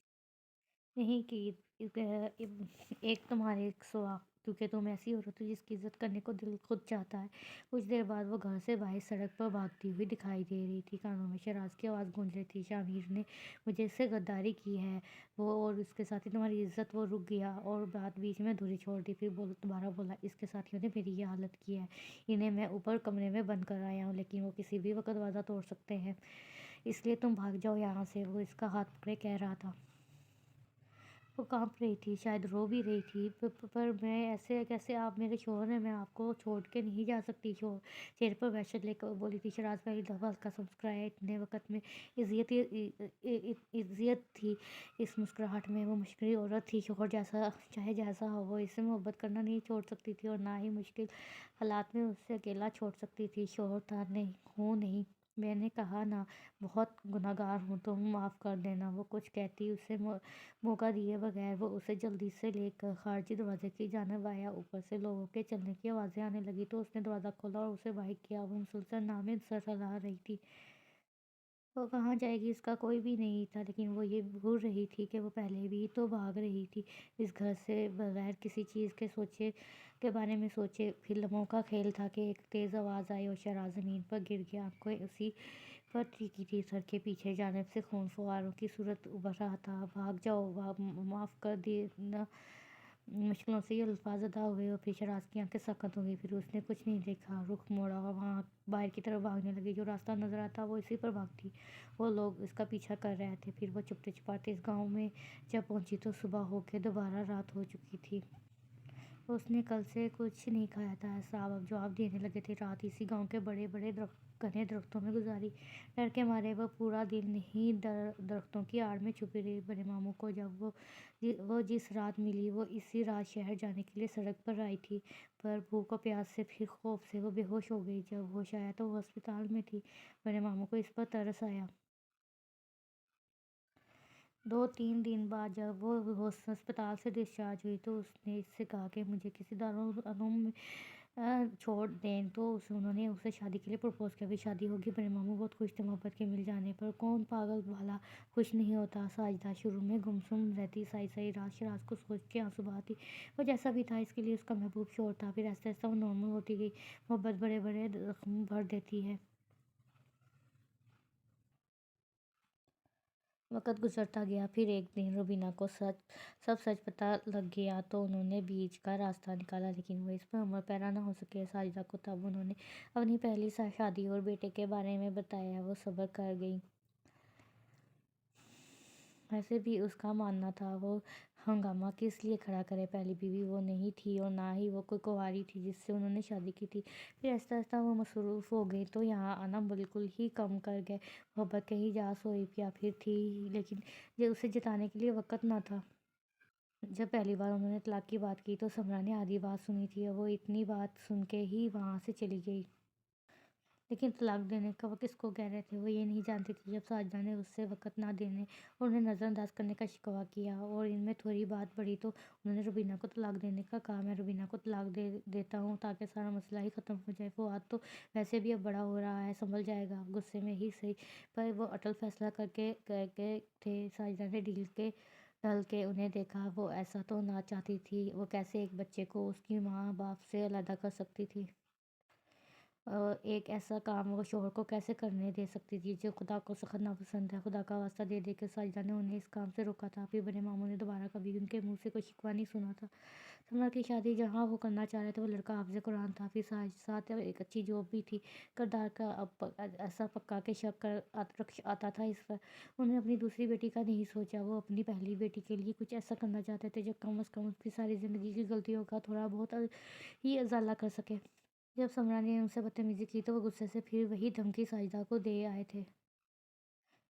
ایک تمہارے سوا، کیونکہ تم ایسی عورت ہو جس کی عزت کرنے کو دل خود چاہتا ہے۔ کچھ دیر بعد وہ گھر سے باہر سڑک پر بھاگتی ہوئی دکھائی دے رہی تھی۔ کانوں میں شیراز کی آواز گونج رہی تھی، شاہ میر نے مجھ سے غداری کی ہے وہ، اور اس کے ساتھ ہی تمہاری عزت۔ وہ رک گیا اور بات بیچ میں ادھوری چھوڑ دی، پھر دوبارہ بولا، اس کے ساتھیوں نے میری یہ حالت کی ہے، انہیں میں اوپر کمرے میں بند کر آیا ہوں، لیکن وہ کسی بھی وقت دروازہ توڑ سکتے ہیں، اس لیے تم بھاگ جاؤ یہاں سے۔ وہ اس کا ہاتھ پکڑے کہہ رہا تھا۔ وہ کانپ رہی تھی، شاید رو بھی رہی تھی۔ پر میں ایسے کیسے؟ آپ میرے شوہر ہیں، میں آپ کو چھوڑ کے نہیں جا سکتی۔ چہرے پر وحشت لے کر بولی تھی۔ شیراز پہلی دفعہ ہلکا سا مسکرایا۔ اتنے وقت میں ازیت تھی اس مسکراہٹ میں۔ وہ مشکل عورت تھی، شوہر چاہے جیسا ہو وہ اس سے محبت کرنا نہیں چھوڑ سکتی تھی، اور نہ ہی مشکل حالات میں اسے اکیلا چھوڑ سکتی تھی۔ شوہر تھا، نہیں، میں نے کہا نا، بہت گنہگار ہوں، تم معاف کر دینا۔ وہ کچھ کہتی اسے موقع دیے بغیر وہ اسے جلدی سے لے کر خارجی دروازے کی جانب آیا۔ اوپر سے لوگوں کے چلنے کی آوازیں آنے لگی تو اس نے دروازہ کھولا اور اسے باہر کیا۔ وہ مسلسل نامے سر ہلا رہی تھی۔ وہ کہاں جائے گی اس کا کوئی بھی نہیں تھا، لیکن وہ یہ بھول رہی تھی کہ وہ پہلے بھی تو بھاگ رہی تھی اس گھر سے بغیر کسی چیز کے بارے میں سوچے۔ پھر لمحوں کا کھیل تھا کہ ایک تیز آواز آئی اور شیراز زمین پر گر گیا، آنکھیں اسی پر ٹکی تھی۔ سر کے پیچھے جانب سے خون فواروں کی صورت ابھر رہا تھا۔ بھاگ جاؤ، معاف کر دینا۔ مشکلوں سے یہ الفاظ ادا ہوئے اور پھر شیراز کی آنکھیں سکت ہو گئی۔ پھر اس نے کچھ نہیں دیکھا، رخ موڑا اور وہاں باہر کی طرف بھاگنے لگی۔ جو راستہ نظر آتا وہ اسی پر بھاگتی۔ وہ لوگ اس کا پیچھا کر رہے تھے۔ پھر وہ چپتے چپاتے اس گاؤں میں جب پہنچی تو صبح ہو کے دوبارہ رات ہو چکی تھی۔ اس نے کل سے کچھ نہیں کھایا تھا۔ اعصاب اب جواب دینے لگے تھے۔ رات اسی گاؤں کے بڑے بڑے گھنے درختوں میں گزاری۔ ڈر کے مارے وہ پورا دن ہی درختوں کی آڑ میں چھپی رہی۔ بڑے ماموں کو جب وہ جس رات ملی وہ اسی رات شہر جانے کے لیے سڑک پر آئی تھی، پر بھوک و پیاس سے پھر خوف سے وہ بے ہوش ہو گئی۔ جب ہوش آیا تو وہ ہسپتال میں تھی۔ بڑے ماموں کو اس پر ترس آیا۔ 2-3 دن بعد جب وہ ہسپتال سے ڈسچارج ہوئی تو اس نے اس سے کہا کہ مجھے کسی دارالعلوم میں چھوڑ دیں، تو انہوں نے اسے شادی کے لیے پرپوز کیا۔ پھر شادی ہوگی۔ بڑے ماموں بہت خوش تھے محبت کے مل جانے پر۔ کون پاگل بھلا خوش نہیں ہوتا؟ ساجدہ شروع میں گمسم رہتی، ساری رات شیراز کو سوچ کے آنسو بہاتی۔ وہ جیسا بھی تھا اس کے لیے اس کا محبوب شوہر تھا۔ پھر آہستہ آہستہ وہ نارمل ہوتی گئی۔ محبت بڑے بڑے زخم بھر دیتی ہے۔ وقت گزرتا گیا، پھر ایک دن روبینہ کو سب سچ پتہ لگ گیا تو انہوں نے بیچ کا راستہ نکالا، لیکن وہ اس پر عمر پیرا نہ ہو سکے۔ ساجدہ کو تب انہوں نے اپنی پہلی شادی اور بیٹے کے بارے میں بتایا، وہ صبر کر گئی۔ ویسے بھی اس کا ماننا تھا وہ ہنگامہ کس لیے کھڑا کرے، پہلی بیوی وہ نہیں تھی اور نہ ہی وہ کوئی کنواری تھی جس سے انہوں نے شادی کی تھی۔ پھر آہستہ آہستہ وہ مصروف ہو گئی تو یہاں آنا بالکل ہی کم کر گئے۔ محبت کہیں جا سوئی یا پھر تھی ہی، لیکن یہ اسے جتانے کے لیے وقت نہ تھا۔ جب پہلی بار انہوں نے طلاق کی بات کی تو سمرا نے آدھی بات سنی تھی اور وہ اتنی بات سن کے ہی وہاں سے چلی گئی۔ لیکن طلاق دینے کا وہ کس کو کہہ رہے تھے، وہ یہ نہیں جانتی تھی۔ جب ساجدہ نے اس سے وقت نہ دینے اور انہیں نظر انداز کرنے کا شکوہ کیا اور ان میں تھوڑی بات بڑھی تو انہوں نے روبینہ کو طلاق دینے کا کہا۔ میں روبینہ کو طلاق دیتا ہوں تاکہ سارا مسئلہ ہی ختم ہو جائے۔ فؤاد تو ویسے بھی اب بڑا ہو رہا ہے، سنبھل جائے گا، غصے میں ہی صحیح پر وہ اٹل فیصلہ کر کے تھے۔ ساجدہ نے ڈھل کے انہیں دیکھا۔ وہ ایسا تو نہ چاہتی تھی، وہ کیسے ایک بچے کو اس کی ماں باپ سے علیحدہ کر سکتی تھی؟ ایک ایسا کام وہ شوہر کو کیسے کرنے دے سکتی تھی جو خدا کو سخت ناپسند ہے؟ خدا کا واسطہ دے دے کے ساجدہ نے انہیں اس کام سے روکا تھا۔ پھر بڑے ماموں نے دوبارہ کبھی ان کے منہ سے کوئی شکوہ نہیں سنا تھا۔ سمرا کی شادی جہاں وہ کرنا چاہ رہے تھے وہ لڑکا حافظ قرآن تھا، پھر ساتھ ایک اچھی جاب بھی تھی۔ کردار کا ایسا پکا کہ شک آتا تھا اس پر۔ انہوں نے اپنی دوسری بیٹی کا نہیں سوچا، وہ اپنی پہلی بیٹی کے لیے کچھ ایسا کرنا چاہتے تھے جو کم از کم اس کی ساری زندگی کی غلطیوں کا تھوڑا بہت ہی ازالہ کر سکے۔ جب سمرا نے ان سے بدتمیزی کی تو وہ غصے سے پھر وہی دھمکی ساجدہ کو دے آئے تھے۔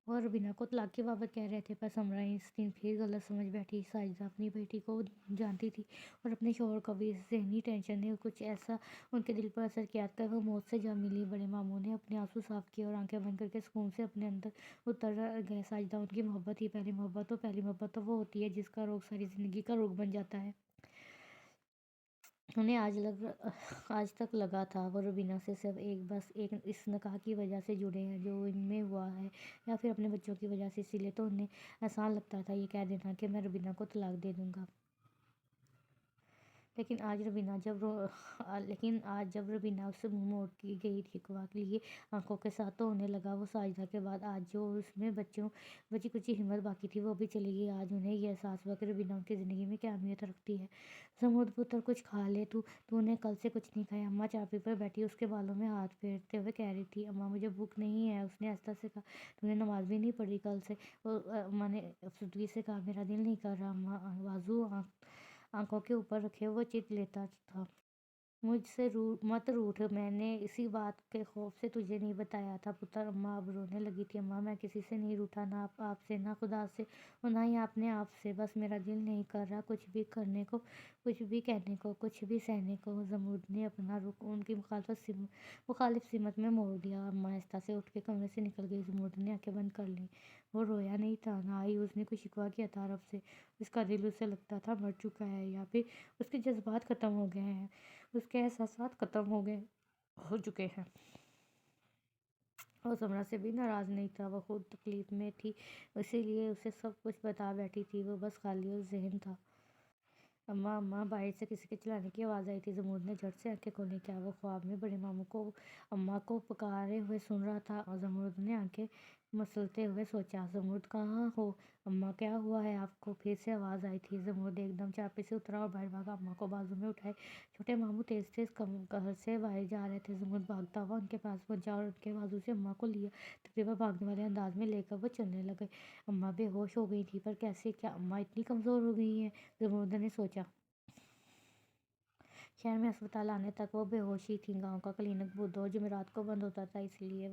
وہ روبینہ کو طلاق کی بابت کہہ رہے تھے، پر سمرا اس دن پھر غلط سمجھ بیٹھی۔ ساجدہ اپنی بیٹی کو جانتی تھی اور اپنے شوہر کو بھی۔ اس ذہنی ٹینشن نے کچھ ایسا ان کے دل پر اثر کیا کہ وہ موت سے جا ملی۔ بڑے ماموں نے اپنے آنسو صاف کیے اور آنکھیں بند کر کے سکون سے اپنے اندر اتر گئے۔ ساجدہ ان کی محبت تھی، پہلی محبت، تو پہلی محبت تو وہ ہوتی ہے جس کا روگ ساری زندگی کا روگ بن جاتا ہے۔ انہیں آج تک لگا تھا وہ روبینہ سے صرف بس ایک اس نکاح کی وجہ سے جڑے ہیں جو ان میں ہوا ہے، یا پھر اپنے بچوں کی وجہ سے، اسی لیے تو انہیں آسان لگتا تھا یہ کہہ دینا کہ میں روبینہ کو طلاق دے دوں گا۔ لیکن آج جب روبینہ اس سے منہ موڑ کی گئی تھی شکوہ لیے آنکھوں کے ساتھ، تو انہیں لگا وہ ساجدہ کے بعد آج جو اس میں بچی کچھ ہمت باقی تھی وہ بھی چلی گئی۔ آج انہیں یہ احساس ہوا کہ روبینہ ان کی زندگی میں کیا اہمیت رکھتی ہے۔ زمرد پتر کچھ کھا لے تو نے کل سے کچھ نہیں کھایا۔ اماں چارپائی پر بیٹھی اس کے بالوں میں ہاتھ پھیرتے ہوئے کہہ رہی تھی، اماں مجھے بھوک نہیں ہے۔ اس نے آہستہ سے کہا، تو نے نماز بھی نہیں پڑھی کل سے؟ اماں نے افسردگی سے کہا، میرا دل نہیں کر رہا اماں۔ بازو آنکھوں کے اوپر رکھے وہ چیخ لیتا تھا، مجھ سے مت روٹھ، میں نے اسی بات کے خوف سے تجھے نہیں بتایا تھا پتر۔ اماں اب رونے لگی تھی، اماں میں کسی سے نہیں روٹھا، نہ آپ سے، نہ خدا سے، اور نہ ہی اپنے آپ سے، بس میرا دل نہیں کر رہا کچھ بھی کرنے کو، کچھ بھی کہنے کو، کچھ بھی سہنے کو۔ زمرد نے اپنا رخ ان کی مخالف سمت میں موڑ دیا۔ اماں آہستہ سے اٹھ کے کمرے سے نکل گئی۔ زمرد نے آنکھیں بند کر لیں۔ وہ رویا نہیں تھا، نہ ہی اس نے کوئی شکوہ کیا تھا رب سے۔ اس کا دل اسے لگتا تھا مر چکا ہے، یا پھر اس کے جذبات ختم ہو گئے ہیں، اس کے احساسات ختم ہو چکے ہیں۔ وہ سمرا سے بھی ناراض نہیں تھا، وہ خود تکلیف میں تھی اسی لیے اسے سب کچھ بتا بیٹھی تھی، وہ بس خالی ذہن تھا۔ اماں اماں، باہر سے کسی کے چلانے کی آواز آئی تھی۔ زمرد نے جھٹ سے آنکھیں کھولیں، کیا وہ خواب میں بڑے ماموں کو اماں کو پکارے ہوئے سن رہا تھا؟ اور زمرد نے آنکھیں مسلتے ہوئے سوچا، زمرد کہاں ہو اماں، کیا ہوا ہے آپ کو؟ پھر سے آواز آئی تھی۔ زمرد ایک دم چارپائی سے اترا اور باہر بھاگا، اماں کو بازو میں اٹھائے چھوٹے ماموں تیز تیز گھر سے باہر جا رہے تھے۔ زمرد بھاگتا ہوا ان کے پاس پہنچا اور ان کے بازو سے اماں کو لیا، تقریباً بھاگنے والے انداز میں لے کر وہ چلنے لگے۔ اماں بے ہوش ہو گئی تھی، پر کیسے؟ کیا اماں اتنی کمزور ہو گئی ہیں؟ زمرد نے سوچا۔ شہر میں ہسپتال آنے تک وہ بے ہوش ہی تھیں۔ گاؤں کا کلینک بدھ اور جمعرات کو بند ہوتا تھا، اس لیے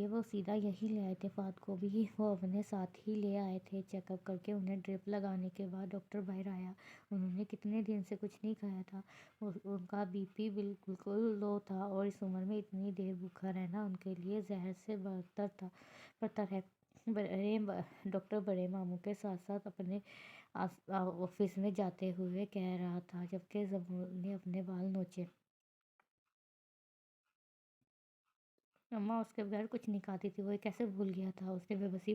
وہ سیدھا یہیں لے آئے تھے۔ فؤاد کو بھی وہ اپنے ساتھ ہی لے آئے تھے۔ چیک اپ کر کے انہیں ڈرپ لگانے کے بعد ڈاکٹر باہر آیا۔ انہوں نے کتنے دن سے کچھ نہیں کھایا تھا، ان کا بی پی بالکل لو تھا، اور اس عمر میں اتنی دیر بھوکا رہنا ان کے لیے زہر سے برتر ہے۔ ڈاکٹر بڑے ماموں کے ساتھ ساتھ اپنے آفس میں جاتے ہوئے کہہ رہا تھا، جبکہ زمرد نے اپنے بال نوچے۔ اماں اس کے بغیر کچھ نہیں کھاتی تھی، وہ یہ کیسے بھول گیا تھا؟ اس نے بے بسی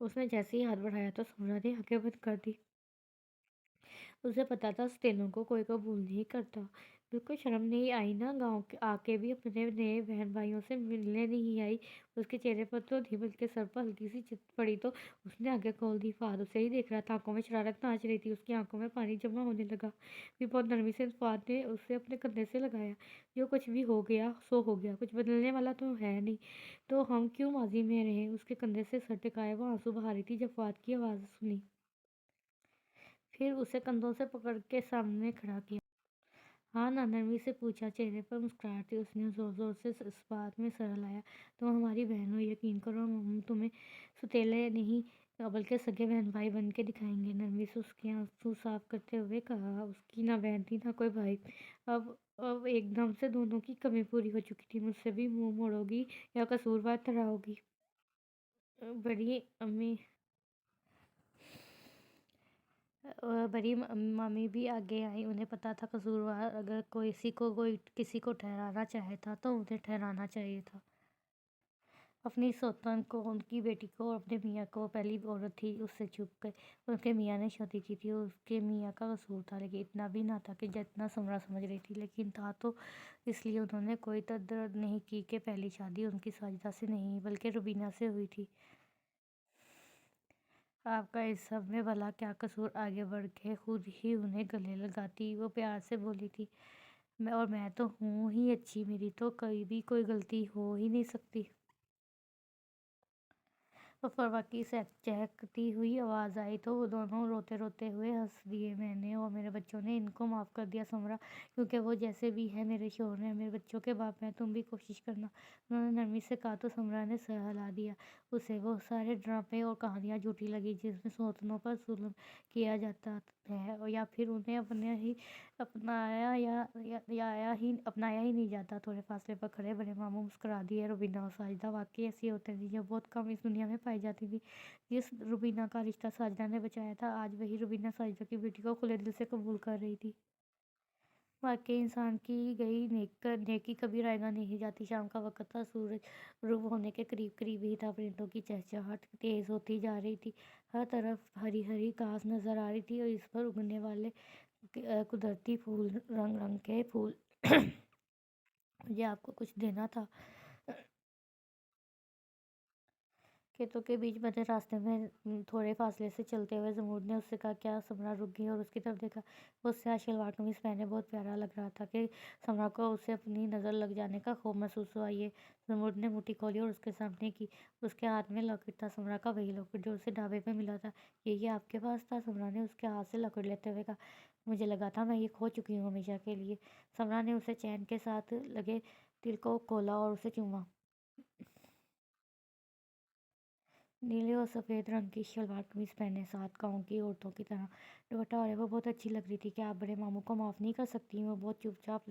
اس نے جیسے ہی ہاتھ بڑھایا تو سمرا نے آنکھیں بند کر دی۔ اسے پتا تھا ستینوں کو کوئی قبول نہیں کرتا۔ بالکل شرم نہیں آئی نا، گاؤں آ کے بھی اپنے نئے بہن بھائیوں سے ملنے نہیں آئی۔ اس کے چہرے پر تو نہیں بلکہ سر پر ہلکی سی چت پڑی تو اس نے آنکھیں کھول دی۔ فہد اسے ہی دیکھ رہا تھا، آنکھوں میں شرارت ناچ رہی تھی، اس کی آنکھوں میں پانی جمع ہونے لگا۔ پھر بہت نرمی سے فہد نے اسے اپنے کندھے سے لگایا۔ جو کچھ بھی ہو گیا سو ہو گیا، کچھ بدلنے والا تو ہے نہیں، تو ہم کیوں ماضی میں رہیں۔ اس کے کندھے سے سر ٹکائے وہ آنسو بہا رہی تھی جب فہد کی آواز سنی۔ پھر اسے کندھوں سے پکڑ کے سامنے کھڑا کیا۔ ہاں نا، نرمی سے پوچھا، چہرے پر مسکراہٹ تھی۔ اس نے زور زور سے اس بات میں سر ہلایا، تم ہماری بہن ہو، یقین کرو ہم تمہیں سوتیلے نہیں بلکہ سگے بہن بھائی بن کے دکھائیں گے۔ نرمی سے اس کے آنسو صاف کرتے ہوئے کہا۔ اس کی نہ بہن تھی نہ کوئی بھائی، اب اب ایک دم سے دونوں کی کمی پوری ہو چکی تھی۔ مجھ سے بھی منہ موڑو گی یا قصوروار ٹھہراؤ گی؟ بڑی امی بڑی مامی بھی آگے آئیں۔ انہیں پتا تھا قصوروار اگر کوئی کسی کو ٹھہرانا چاہے تھا تو انہیں ٹھہرانا چاہیے تھا۔ اپنی سوتن کو، ان کی بیٹی کو اور اپنے میاں کو۔ پہلی عورت تھی، اس سے چھپ گئے۔ ان کے میاں نے شادی کی تھی، اس کے میاں کا قصور تھا، لیکن اتنا بھی نہ تھا کہ جتنا سمرا سمجھ رہی تھی، لیکن تھا تو اس لیے انہوں نے کوئی تردد نہیں کی کہ پہلی شادی ان کی ساجدہ سے نہیں بلکہ روبینہ سے ہوئی تھی۔ آپ کا اس سب میں بھلا کیا قصور؟ آگے بڑھ کے خود ہی انہیں گلے لگاتی وہ پیار سے بولی تھی۔ اور میں تو ہوں ہی اچھی، میری تو کبھی بھی کوئی غلطی ہو ہی نہیں سکتی۔ افروا کی چہکتی ہوئی آواز آئی تو وہ دونوں روتے روتے ہوئے ہنس دیے۔ میں نے اور میرے بچوں نے ان کو معاف کر دیا سمرا، کیونکہ وہ جیسے بھی ہیں میرے شوہر ہیں، میرے بچوں کے باپ ہیں۔ تم بھی کوشش کرنا، انہوں نے نرمی سے کہا تو سمرا نے سر ہلا دیا۔ اسے وہ سارے ڈرامے اور کہانیاں جھوٹی لگیں جس میں سوتنوں پر ظلم کیا جاتا ہے یا پھر انہیں اپنایا ہی نہیں جاتا۔ تھوڑے فاصلے پر کھڑے بڑے ماموں مسکرا دیے۔ روبینہ اور ساجدہ واقعی ایسی عورتیں تھیں جو بہت کم اس دنیا میں پائی جاتی تھیں۔ جس روبینہ کا رشتہ ساجدہ نے بچایا تھا، آج وہی روبینہ ساجدہ کی بیٹی کو کھلے دل سے قبول کر رہی تھی۔ واقعی انسان کی گئی نیکی کبھی رائیگاں نہیں جاتی۔ شام کا وقت تھا، سورج غروب ہونے کے قریب قریب ہی تھا۔ پرندوں کی چہچہاہٹ تیز ہوتی جا رہی تھی، ہر طرف ہری ہری گھاس نظر آ رہی تھی اور اس پر اگنے والے قدرتی پھول، رنگ رنگ کے پھول۔ مجھے آپ کو کچھ دینا تھا۔ کھیتوں کے بیچ بنے راستے میں تھوڑے فاصلے سے چلتے ہوئے زمرد نے اس سے کہا۔ کیا؟ سمرا رک گئی اور اس کی طرف دیکھا۔ وہ سیاہ شلوار قمیص پہنے بہت پیارا لگ رہا تھا کہ سمرا کو اسے اپنی نظر لگ جانے کا خوف محسوس ہوا۔ یہ؟ زمرد نے مٹھی کھولی اور اس کے سامنے کی۔ اس کے ہاتھ میں لاکٹ تھا، سمرا کا وہی لاکٹ جو اسے ڈھابے پہ ملا تھا۔ یہ آپ کے پاس تھا؟ سمرا نے اس کے ہاتھ سے لاکٹ لیتے ہوئے کہا۔ مجھے لگا تھا میں یہ کھو چکی ہوں ہمیشہ کے لیے۔ سمرا نے اسے چین کے ساتھ لگے تل کو کھولا اور اسے چوما۔ نیلے اور سفید رنگ کی شلوار قمیص پہنے، ساتھ گاؤں کی عورتوں کی طرح دوپٹہ اوڑھے وہ بہت اچھی لگ رہی تھی۔ کیا آپ بڑے ماموں کو معاف نہیں کر سکتی؟ وہ بہت چپ چاپ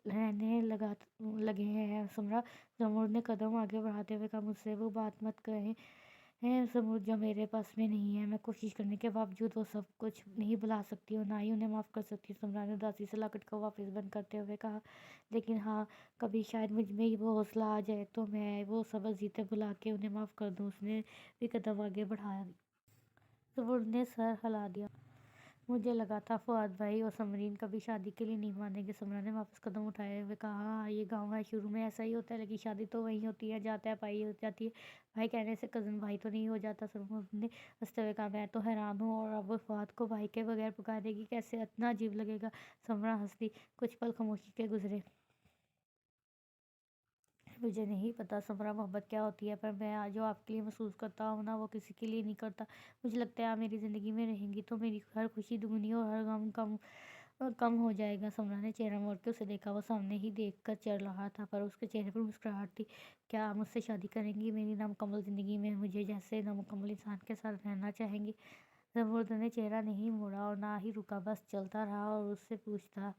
رہنے لگے ہیں سمرا، زمرد نے قدم آگے بڑھاتے ہوئے کہا۔ مجھ سے وہ بات مت کہیں زمرد جو میرے بس میں نہیں ہے۔ میں کوشش کرنے کے باوجود وہ سب کچھ نہیں بھلا سکتی اور نہ ہی انہیں معاف کر سکتی۔ سمرا نے اداسی سے لاکٹ کو واپس بند کرتے ہوئے کہا۔ لیکن ہاں، کبھی شاید مجھ میں وہ حوصلہ آ جائے تو میں وہ سب اذیتیں بھلا کے انہیں معاف کر دوں۔ اس نے بھی قدم آگے بڑھایا۔ زمرد نے سر ہلا دیا۔ مجھے لگا تھا فؤاد بھائی اور سمرین کبھی شادی کے لیے نہیں مانیں گے۔ سمرا نے واپس قدم اٹھائے ہوئے کہا۔ ہاں، یہ گاؤں ہے، شروع میں ایسا ہی ہوتا ہے، لیکن شادی تو وہیں ہوتی ہے جہاں طے پائی ہو جاتی ہے۔ بھائی کہنے سے کزن بھائی تو نہیں ہو جاتا؟ زمرد نے ہنستے ہوئے کہا۔ میں تو حیران ہوں، اور اب فؤاد کو بھائی کے بغیر پکارے گی کیسے؟ اتنا عجیب لگے گا۔ سمرا ہنس دی۔ کچھ پل خاموشی کے گزرے۔ مجھے نہیں پتا سمرا محبت کیا ہوتی ہے، پر میں جو آپ کے لیے محسوس کرتا ہوں نا، وہ کسی کے لیے نہیں کرتا۔ مجھے لگتا ہے آپ میری زندگی میں رہیں گی تو میری ہر خوشی دگنی اور ہر غم کم ہو جائے گا۔ سمرا نے چہرہ موڑ کے اسے دیکھا۔ وہ سامنے ہی دیکھ کر چل رہا تھا، پر اس کے چہرے پر مسکراہٹ تھی۔ کیا آپ مجھ سے شادی کریں گی میری نامکمل زندگی میں، مجھے جیسے نامکمل انسان کے ساتھ رہنا چاہیں گی؟ زمرد نے چہرہ نہیں موڑا اور نہ ہی رکا، بس چلتا رہا اور اس سے پوچھا۔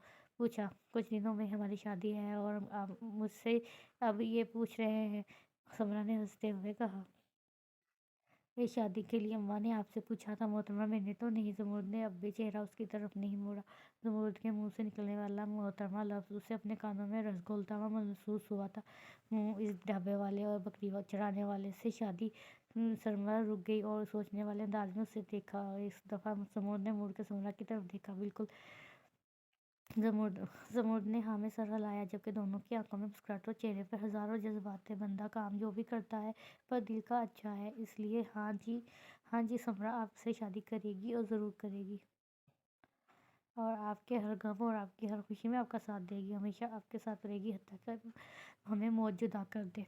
کچھ دنوں میں ہماری شادی ہے اور آپ مجھ سے اب یہ پوچھ رہے ہیں؟ سمرا نے ہنستے ہوئے کہا۔ اس شادی کے لیے اماں نے آپ سے پوچھا تھا محترمہ، میں نے تو نہیں۔ زمرد نے اب بھی چہرہ اس کی طرف نہیں موڑا۔ زمرد کے منہ سے نکلنے والا محترمہ لفظ اسے اپنے کانوں میں رس گھولتا ہوا محسوس ہوا تھا۔ اس ڈھابے والے اور بکری چرانے والے سے شادی؟ سمرا رک گئی اور سوچنے والے انداز میں اسے دیکھا۔ اس دفعہ زمرد نے مڑ کر سمرا کی طرف دیکھا۔ بالکل زمرد نے ہاں میں سر ہلایا، جبکہ دونوں کی آنکھوں میں مسکراہٹ اور چہرے پر ہزاروں جذبات تھے۔ بندہ کام جو بھی کرتا ہے پر دل کا اچھا ہے، اس لیے ہاں جی سمرا آپ سے شادی کرے گی اور ضرور کرے گی، اور آپ کے ہر غم اور آپ کی ہر خوشی میں آپ کا ساتھ دے گی، ہمیشہ آپ کے ساتھ رہے گی حتیٰ کہ ہمیں موت جدا کر دے۔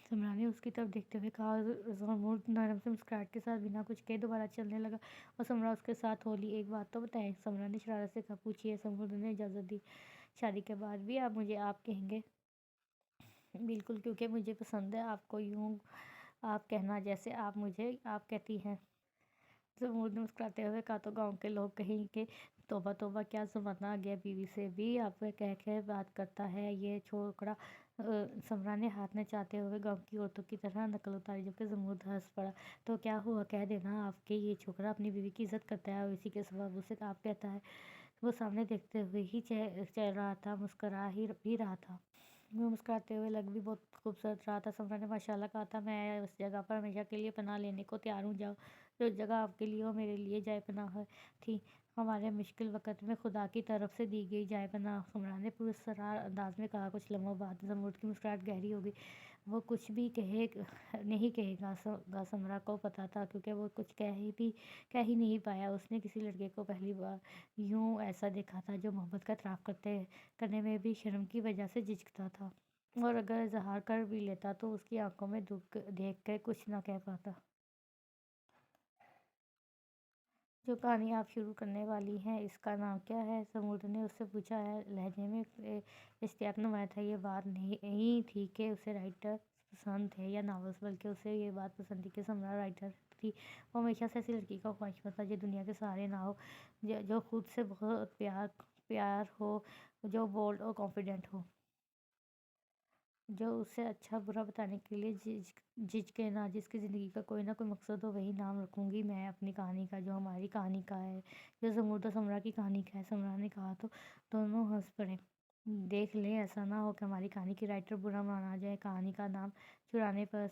سمرا نے اس کی طرف دیکھتے ہوئے کہا۔ زمرد نرم سے مسکراہٹ کے ساتھ بنا کچھ کہے دوبارہ چلنے لگا اور سمرا اس کے ساتھ ہو لی۔ ایک بات تو بتائیں، سمرا نے شرارت سے کہا۔ پوچھیے، زمرد نے اجازت دی۔ شادی کے بعد بھی آپ مجھے آپ کہیں گے؟ بالکل، کیونکہ مجھے پسند ہے آپ کو یوں آپ کہنا جیسے آپ مجھے آپ کہتی ہیں۔ زمرد نے مسکراتے ہوئے کہا۔ تو گاؤں کے لوگ کہیں کہ توبہ توبہ کیا زمانہ آ گیا، بیوی سے بھی آپ کہہ بات کرتا ہے یہ چھوکرا۔ سمرا نے ہاتھ نچاتے ہوئے گاؤں کی عورتوں کی طرح نقل اتاری، جبکہ زمرد ہنس پڑا۔ تو کیا ہوا، کہہ دینا آپ کہ یہ چھوکرا اپنی بیوی کی عزت کرتا ہے اور اسی کے سبب اسے آپ کہتا ہے۔ وہ سامنے دیکھتے ہوئے ہی چل رہا تھا، مسکرا بھی رہا تھا۔ وہ مسکراتے ہوئے لگ بھی بہت خوبصورت رہا تھا۔ سمرا نے ماشاءاللہ کہا تھا۔ میں اس جگہ پر ہمیشہ کے لیے پناہ لینے کو تیار ہوں، جو جگہ آپ کے لیے وہ میرے لیے جائے پناہ تھی، ہمارے مشکل وقت میں خدا کی طرف سے دی گئی جائے پناہ، سمرا نے پراسرار انداز میں کہا۔ کچھ لمحوں بعد زمرد کی مسکراہٹ گہری ہو گئی۔ وہ کچھ بھی نہیں کہے گا، سمرا کو پتہ تھا، کیونکہ وہ کچھ کہہ ہی نہیں پایا۔ اس نے کسی لڑکے کو پہلی بار یوں ایسا دیکھا تھا جو محبت کا اعتراف کرنے میں بھی شرم کی وجہ سے جھجکتا تھا، اور اگر اظہار کر بھی لیتا تو اس کی آنکھوں میں دکھ دیکھ کر کچھ نہ کہہ پاتا۔ جو کہانی آپ شروع کرنے والی ہیں اس کا نام کیا ہے؟ زمرد نے اس سے پوچھا۔ لہجے میں اشتیاق نمایاں تھا۔ یہ بات نہیں تھی کہ اسے رائٹر پسند تھے یا ناولز، بلکہ اسے یہ بات پسند تھی کہ سمرا رائٹر تھی۔ وہ ہمیشہ سے ایسی لڑکی کا خواہشمند تھا جو دنیا کے سہارے نہ ہو، جو خود سے بہت پیار ہو، جو بولڈ اور کانفیڈنٹ ہو، جو اسے اچھا برا بتانے کے لیے جھجکے نہ، جس کی زندگی کا کوئی نہ کوئی مقصد ہو۔ وہی نام رکھوں گی میں اپنی کہانی کا، جو ہماری کہانی کا ہے، جو زمرد اور سمرا کی کہانی کا ہے، سمرا نے کہا۔ تو دونوں ہنس پڑے۔ دیکھ لیں، ایسا نہ ہو کہ ہماری کہانی کی رائٹر برا مان جائے۔ کہانی کا نام چرانے پر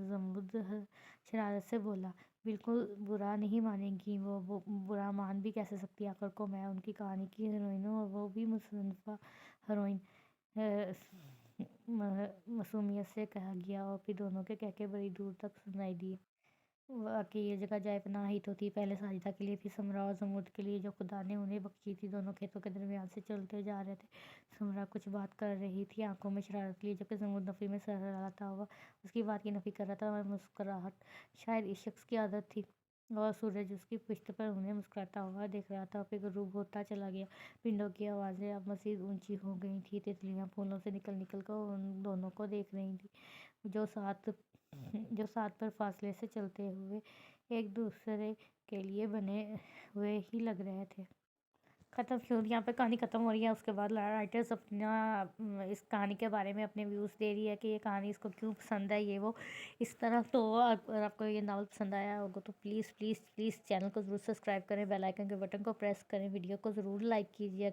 زمرد شرارت سے بولا۔ بالکل برا نہیں مانیں گی، وہ برا مان بھی کیسے سکتی، آخر کو میں ان کی کہانی کی ہیروئن ہوں اور وہ بھی مصنفہ ہیروئن، معصومیت سے کہا گیا، اور پھر دونوں کے کہکے بڑی دور تک سنائی دیے۔ واقعی یہ جگہ جائے پناہ ہی تو تھی، پہلے ساجدہ کے لیے، پھر سمرا اور زمرد کے لیے جو خدا نے انہیں بخشی تھی۔ دونوں کھیتوں کے درمیان سے چلتے جا رہے تھے۔ سمرا کچھ بات کر رہی تھی، آنکھوں میں شرارت لیے، جبکہ زمرد نفی میں سر ہلاتا ہوا اس کی بات کی نفی کر رہا تھا۔ مسکراہٹ شاید اس شخص کی عادت تھی، اور سورج اس کی پشت پر انہیں مسکراتا ہوا دیکھ رہا تھا، پھر غروب ہوتا چلا گیا۔ پرندوں کی آوازیں اب مزید اونچی ہو گئی تھیں، تتلیاں پھولوں سے نکل کر ان دونوں کو دیکھ رہی تھیں، جو ساتھ پر فاصلے سے چلتے ہوئے ایک دوسرے کے لیے بنے ہوئے ہی لگ رہے تھے۔ ختم کیوں؟ یہاں پہ کہانی ختم ہو رہی ہے، اس کے بعد رائٹرز اپنا اس کہانی کے بارے میں اپنے ویوز دے رہی ہے کہ یہ کہانی اس کو کیوں پسند ہے، یہ وہ اس طرح۔ تو اگر آپ کو یہ ناول پسند آیا ہوگا تو پلیز پلیز پلیز چینل کو ضرور سبسکرائب کریں، بیل آئیکن کے بٹن کو پریس کریں، ویڈیو کو ضرور لائک کیجیے۔